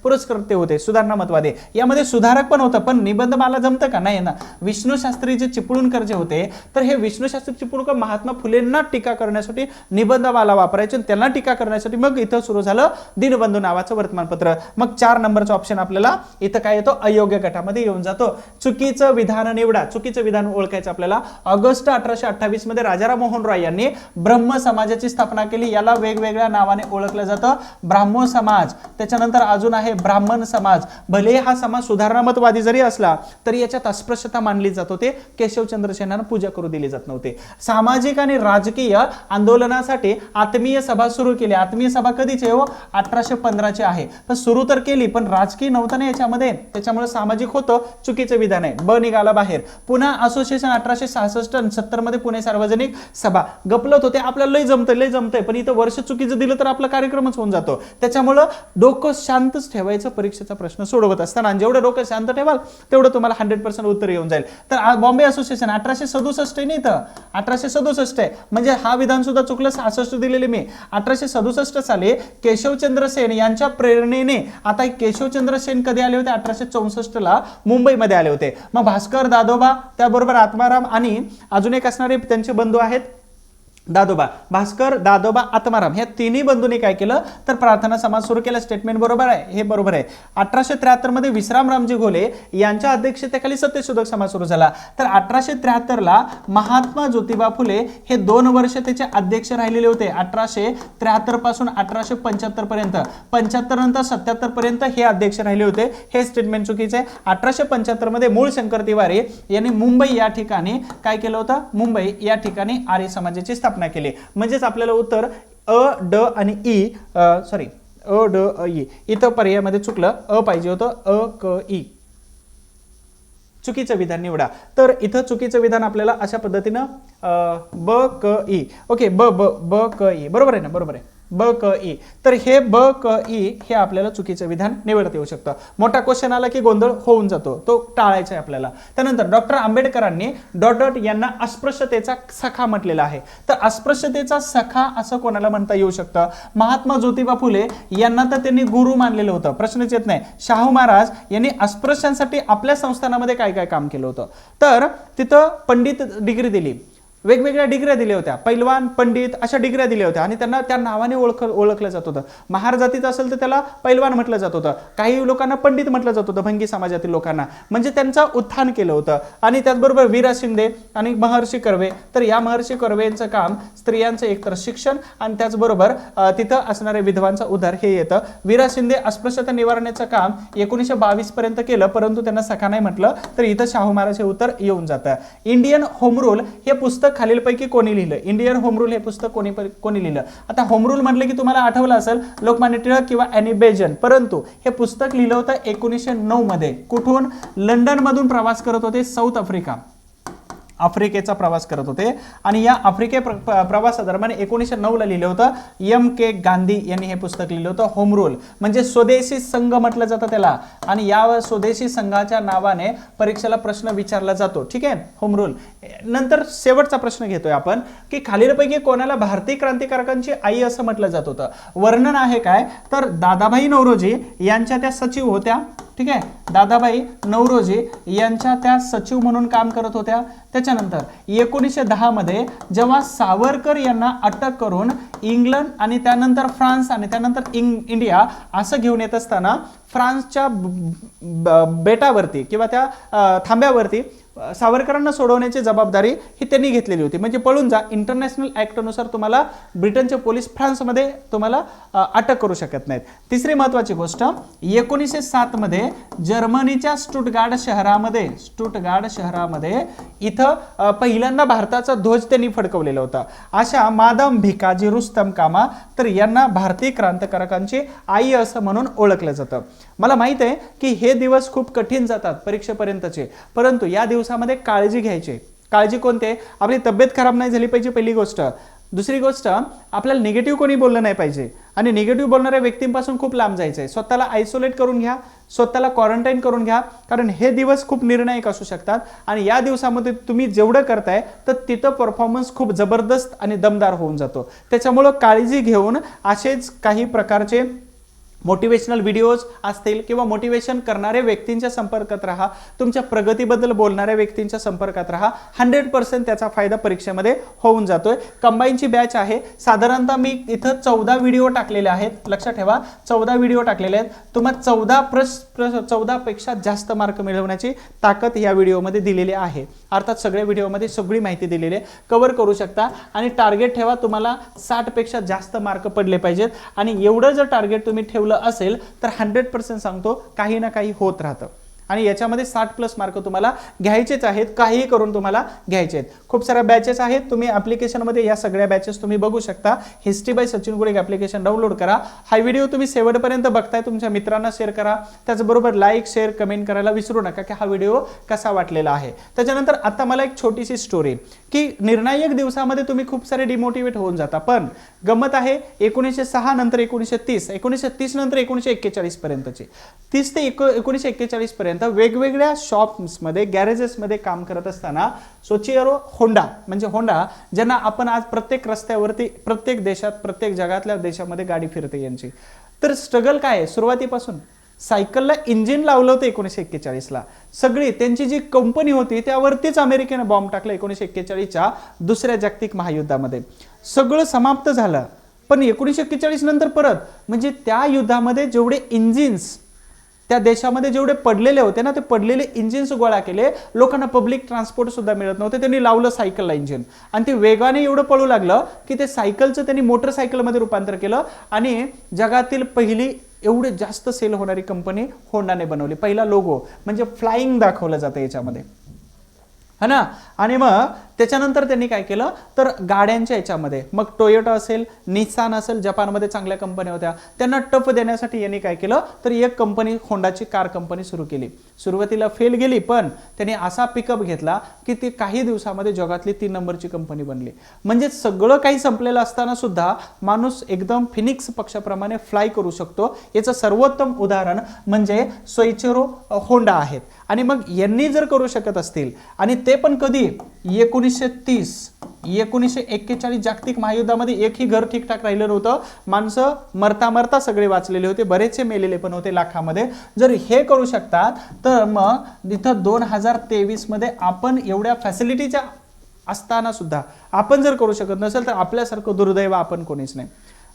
पुरस्कर्ते होते सुधारणा मतवादी. यामध्ये सुधारक पण होतं, पण निबंधमाला जमतं का? नाही ना. विष्णू शास्त्री जे चिपळूणकर जे होते, तर हे विष्णू शास्त्री चिपळूणकर महात्मा फुलेंना टीका करण्यासाठी निबंधमाला वापरायचे, त्यांना टीका करण्यासाठी मग इथं सुरू झालं दिनबंधू नावाचं वर्तमानपत्र. मग 4 नंबरचा ऑप्शन आपल्याला इथं काय येतो? अयोग्य योग्य गटामध्ये येऊन जातो. चुकीचं विधान निवडा. चुकीचं विधान ओळखायचं आपल्याला. ऑगस्ट 1828 मध्ये राजाराम मोहन रॉय यांनी ब्रह्म समाजाची स्थापना केली. याला वेगवेगळ्या नावाने ओळखलं जातं. ब्राह्मो समाज, त्याच्यानंतर अजून आहे ब्राह्मण समाज. भले हा समाज सुधारणामतवादी जरी असला तरी याच्यात अस्पृश्यता मानली जात होते. केशवचंद्र सेनानं पूजा करू दिली जात नव्हते. सामाजिक आणि राजकीय आंदोलनासाठी आत्मीय सभा सुरू केली. आत्मीय सभा कधीची हो? 1815 ची आहे. पण सुरू तर केली पण राजकीय नव्हतं ना याच्यामध्ये, त्याच्यामुळे सामाजिक होतं. चुकीचं विधान आहे. ब निघाला बाहेर. पुन्हा असोसिएशन 1866 आणि 70 मध्ये पुणे सार्वजनिक सभा. गपलत होते आपल्याला लय जमतंय पण इथं वर्ष चुकीचं दिलं तर आपला कार्यक्रमच होऊन जातो. त्याच्यामुळे डोकं शांतच ठेवायचं परीक्षेचा प्रश्न सोडवत असताना. आणि जेवढं डोकं शांत ठेवाल तेवढं तुम्हाला 100% उत्तर येऊन जाईल. तर बॉम्बे असोसिएशन 1867 आहे. नाही तर 1867 आहे. म्हणजे हा विधान सुद्धा चुकलं. 66 दिलेले मी. 1867 साली केशवचंद्र सेन यांच्या प्रेरणेने, आता केशवचंद्र सेन कधी आले होते? 1864 ला मुंबईमध्ये आले होते. मग भास्कर दादोबा, त्याबरोबर आत्माराम आणि अजून एक असणारे त्यांचे बंधू आहेत दादोबा. भास्कर, दादोबा, आत्माराम ह्या तिन्ही बंधूंनी काय केलं तर प्रार्थना समाज सुरू केला. स्टेटमेंट बरोबर आहे, हे बरोबर आहे. 1873 मध्ये विश्रामरामजी घोले यांच्या अध्यक्षतेखाली सत्यशोधक समाज सुरू झाला. तर 1873 ला महात्मा ज्योतिबा फुले हे 2 वर्ष त्याचे अध्यक्ष राहिलेले होते. 1873 पासून 1875 पर्यंत. 75 नंतर 77 पर्यंत हे अध्यक्ष राहिले होते. हे स्टेटमेंट चुकीचे आहे. 1875 मध्ये मूळ शंकर तिवारी यांनी मुंबई या ठिकाणी काय केलं होतं? मुंबई या ठिकाणी आर्य समाजाची स्थापना केली. म्हणजेच आपल्याला उत्तर अ, ड आणि ई, सॉरी अ, ड, अ, ई. इथं पर्यायामध्ये चुकलं. अ पाहिजे होतं. अ, क, ई. चुकीचं विधान निवडा. तर इथं चुकीचं विधान आपल्याला अशा पद्धतीनं ब, क, ई. ओके, ब ब ब क ई. बरोबर आहे ना? बरोबर आहे. ब क ई. तर हे ब क ई हे आपल्याला चुकीचं विधान निवडता येऊ शकतं. मोठा क्वेश्चन आला की गोंधळ होऊन जातो, तो टाळायचा आहे आपल्याला. त्यानंतर डॉक्टर आंबेडकरांनी डॉट डॉट यांना अस्पृश्यतेचा सखा म्हटलेला आहे. तर अस्पृश्यतेचा सखा असं कोणाला म्हणता येऊ शकतं? महात्मा ज्योतिबा फुले यांना तर त्यांनी गुरु मानलेलं होतं, प्रश्नच येत नाही. शाहू महाराज यांनी अस्पृश्यांसाठी आपल्या संस्थानामध्ये काय काय काम केलं होतं? तर तिथं पंडित डिग्री दिली. वेगवेगळ्या डिग्र्या दिल्या होत्या. पैलवान, पंडित अशा डिग्र्या दिल्या होत्या आणि त्यांना त्या नावाने ओळखलं जात होतं. महार जातीचं असेल तर त्याला पैलवान म्हटलं जात होतं. काही लोकांना पंडित म्हटलं जात होतं, भंगी समाजातील लोकांना. म्हणजे त्यांचं उत्थान केलं होतं. आणि त्याचबरोबर वीरा शिंदे आणि महर्षी कर्वे. तर या महर्षी कर्वेंचं काम स्त्रियांचं एकतर शिक्षण आणि त्याचबरोबर तिथं असणाऱ्या विधवांचा उद्धार हे येतं. वीरा शिंदे अस्पृश्यता निवारणाचं काम 1922 पर्यंत केलं, परंतु त्यांना सखा नाही म्हटलं. तर इथं शाहू महाराज हे उत्तर येऊन जातं. इंडियन होम रूल हे पुस्तक खालीलपैकी कोणी लिहिलं? इंडियन होम रूल हे पुस्तक कोणी लिहिलं? आता होम रूल म्हटलं की तुम्हाला आठवलं असेल लोकमान्य टिळक किंवा ॲनी बेजंट. परंतु हे पुस्तक लिहिलं होतं 1909 मध्ये. कुठून? लंडन मधून प्रवास करत होते. साऊथ आफ्रिकेचा प्रवास करत होते आणि या आफ्रिके प्रवासादरम्यान 1909 ला लिहिलं होतं. M.K. गांधी यांनी हे पुस्तक लिहिलं होतं. होम रूल म्हणजे स्वदेशी संघ म्हटलं जातं त्याला. आणि या स्वदेशी संघाच्या नावाने परीक्षेला प्रश्न विचारला जातो. ठीक आहे, होम रूल. नंतर शेवटचा प्रश्न घेतोय आपण की खालीलपैकी कोणाला भारतीय क्रांतिकारकांची आई असं म्हटलं जात होतं? वर्णन आहे काय? तर दादाभाई नौरोजी यांच्या त्या सचिव होत्या. ठीक आहे, दादाभाई नौरोजी यांच्या त्या सचिव म्हणून काम करत होत्या. त्याच्यानंतर 1910 मध्ये जेव्हा सावरकर यांना अटक करून इंग्लंड आणि त्यानंतर फ्रान्स आणि त्यानंतर इंडिया असं घेऊन येत असताना फ्रान्सच्या बेटावरती किंवा त्या थांब्यावरती सावरकरांना सोडवण्याची जबाबदारी ही त्यांनी घेतलेली होती. म्हणजे पळून जा, इंटरनॅशनल ॲक्टनुसार तुम्हाला ब्रिटनचे पोलीस फ्रान्समध्ये तुम्हाला अटक करू शकत नाहीत. तिसरी महत्त्वाची गोष्ट, 1907 मध्ये जर्मनीच्या स्टुटगार्ड शहरामध्ये इथं पहिल्यांदा भारताचा ध्वज त्यांनी फडकवलेला होता. अशा मादाम भिकाजी रुस्तम कामा तर यांना भारतीय क्रांतिकारकांची आई असं म्हणून ओळखलं जातं. मला माहित आहे की हे दिवस खूप कठीण जातात परीक्षेपर्यंतचे, परंतु या दिवसामध्ये काळजी घ्यायची. काळजी कोणते? आपली तब्येत खराब नाही झाली पाहिजे, पहिली गोष्ट. दुसरी गोष्ट, आपल्याला निगेटिव्ह कोणी बोललं नाही पाहिजे आणि निगेटिव्ह बोलणाऱ्या व्यक्तींपासून खूप लांब जायचं आहे. स्वतःला आयसोलेट करून घ्या, स्वतःला क्वारंटाईन करून घ्या, कारण हे दिवस खूप निर्णायक असू शकतात आणि या दिवसामध्ये तुम्ही जेवढं करताय तर तिथं परफॉर्मन्स खूप जबरदस्त आणि दमदार होऊन जातो. त्याच्यामुळं काळजी घेऊन असेच काही प्रकारचे मोटिवेशनल व्हिडिओज असतील किंवा मोटिवेशन करणारे व्यक्तींच्या संपर्कात राहा, तुमच्या प्रगतीबद्दल बोलणाऱ्या व्यक्तींच्या संपर्कात राहा. 100% त्याचा फायदा परीक्षेमध्ये होऊन जातोय. कंबाईनची बॅच आहे. साधारणतः मी इथं 14 व्हिडिओ टाकलेले आहेत. लक्षात ठेवा, 14 व्हिडिओ टाकलेले आहेत. तुम्हाला 14 पेक्षा जास्त मार्क मिळवण्याची ताकद या व्हिडिओमध्ये दिलेली आहे. अर्थात सगळ्या व्हिडिओमध्ये सगळी माहिती दिलेली आहे, कव्हर करू शकता. आणि टार्गेट ठेवा, तुम्हाला 60 पेक्षा जास्त मार्क पडले पाहिजेत. आणि एवढं जर टार्गेट तुम्ही ठेवलं असेल तर 100% सांगतो काही ना काही होत राहतं. आणि याच्यामध्ये 60+ मार्क तुम्हाला घ्यायचेच आहेत, काहीही करून तुम्हाला घ्यायचे आहेत. खूप साऱ्या बॅचेस आहेत. तुम्ही ॲप्लिकेशनमध्ये या सगळ्या बॅचेस तुम्ही बघू शकता. हिस्ट्री बाय सचिन गुडिग ॲप्लिकेशन डाउनलोड करा. हा व्हिडिओ तुम्ही शेवटपर्यंत बघताय, तुमच्या मित्रांना शेअर करा. त्याचबरोबर लाईक शेअर कमेंट करायला विसरू नका की हा व्हिडिओ कसा वाटलेला आहे. त्याच्यानंतर आता मला एक छोटीशी स्टोरी, की निर्णायक दिवसामध्ये तुम्ही खूप सारे डिमोटिवेट होऊन जाता, पण गमत आहे 1906 नंतर 1930, 1930 नंतर 1941 पर्यंतची, 30 ते 1941 पर्यंत वेगवेगळ्या शॉप्समध्ये गॅरेजेसमध्ये काम करत असताना सोचिरो होंडा, म्हणजे होंडा ज्यांना आपण आज प्रत्येक रस्त्यावरती प्रत्येक देशात प्रत्येक जगातल्या देशामध्ये गाडी फिरते यांची, तर स्ट्रगल काय आहे सुरुवातीपासून. सायकलला इंजिन लावलं होतं 1941ला. सगळी त्यांची जी कंपनी होती त्यावरतीच अमेरिकेने बॉम्ब टाकला 1941च्या दुसऱ्या जागतिक महायुद्धामध्ये. सगळं समाप्त झालं. पण 1941 नंतर परत, म्हणजे त्या युद्धामध्ये जेवढे इंजिन्स त्या देशामध्ये जेवढे पडलेले होते ना, ते पडलेले इंजिन्स गोळा केले. लोकांना पब्लिक ट्रान्सपोर्ट सुद्धा मिळत नव्हते, त्यांनी लावलं सायकलला इंजिन. आणि ते वेगाने एवढं पळू लागलं की ते सायकलचं त्यांनी मोटरसायकलमध्ये रूपांतर केलं. आणि जगातील पहिली एवढे जास्त सेल होणारी कंपनी होंडाने बनवली. पहिला लोगो म्हणजे फ्लाइंग दाखवलं जातं याच्यामध्ये, है ना. आणि मग त्याच्यानंतर त्यांनी काय केलं तर गाड्यांच्या याच्यामध्ये मग टोयोटा असेल, निसान असेल, जपानमध्ये चांगल्या कंपन्या होत्या, त्यांना टफ देण्यासाठी यांनी काय केलं तर एक कंपनी होंडाची कार कंपनी सुरू केली. सुरुवातीला फेल गेली, पण त्यांनी असा पिकअप घेतला की ती काही दिवसामध्ये जगातली 3 नंबरची कंपनी बनली. म्हणजे सगळं काही संपलेलं असताना सुद्धा माणूस एकदम फिनिक्स पक्षाप्रमाणे फ्लाय करू शकतो. याचं सर्वोत्तम उदाहरण म्हणजे सोइचिरो होंडा आहेत. आणि मग यांनी जर करू शकत असतील, आणि ते पण कधी 1930 1941 जागतिक महायुद्धामध्ये एकही घर ठीकठाक राहिलं नव्हतं. माणसं मरता मरता सगळे वाचलेले होते, बरेचसे मेलेले पण होते लाखामध्ये. जर हे करू शकतात तर मग इथं 2023 मध्ये आपण एवढ्या फॅसिलिटीच्या असताना सुद्धा आपण जर करू शकत नसेल तर आपल्यासारखं दुर्दैव आपण कोणीच नाही.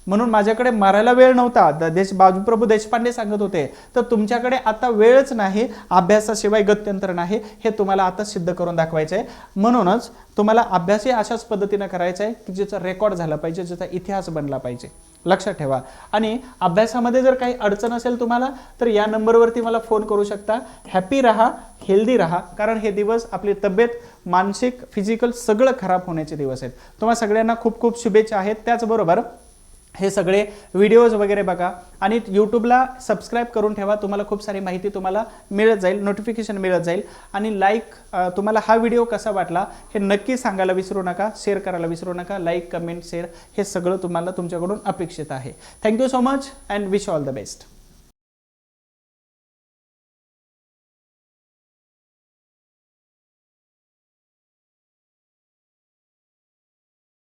म्हणून माझ्याकडे मारायला वेळ नव्हता. बाजूप्रभू देशपांडे सांगत होते, तर तुमच्याकडे आता वेळच नाही, अभ्यासाशिवाय गत्यंतर नाही, हे तुम्हाला आता सिद्ध करून दाखवायचं आहे. म्हणूनच तुम्हाला अभ्यासही अशाच पद्धतीने करायचा आहे की ज्याचा रेकॉर्ड झाला पाहिजे, ज्याचा इतिहास बनला पाहिजे. लक्षात ठेवा. आणि अभ्यासामध्ये जर काही अडचण असेल तुम्हाला तर या नंबरवरती मला फोन करू शकता. हॅपी राहा, हेल्दी राहा, कारण हे दिवस आपली तब्येत मानसिक फिजिकल सगळं खराब होण्याचे दिवस आहेत. तुम्हाला सगळ्यांना खूप खूप शुभेच्छा आहेत. त्याचबरोबर हे सगळे व्हिडिओज वगैरे बघा आणि यूट्यूबला सबस्क्राईब करून ठेवा. तुम्हाला खूप सारी माहिती तुम्हाला मिळत जाईल, नोटिफिकेशन मिळत जाईल. आणि लाईक, तुम्हाला हा व्हिडिओ कसा वाटला हे नक्की सांगायला विसरू नका, शेअर करायला विसरू नका. लाईक, कमेंट, शेअर हे सगळं तुम्हाला तुमच्याकडून अपेक्षित आहे. Thank you so much and wish all the best.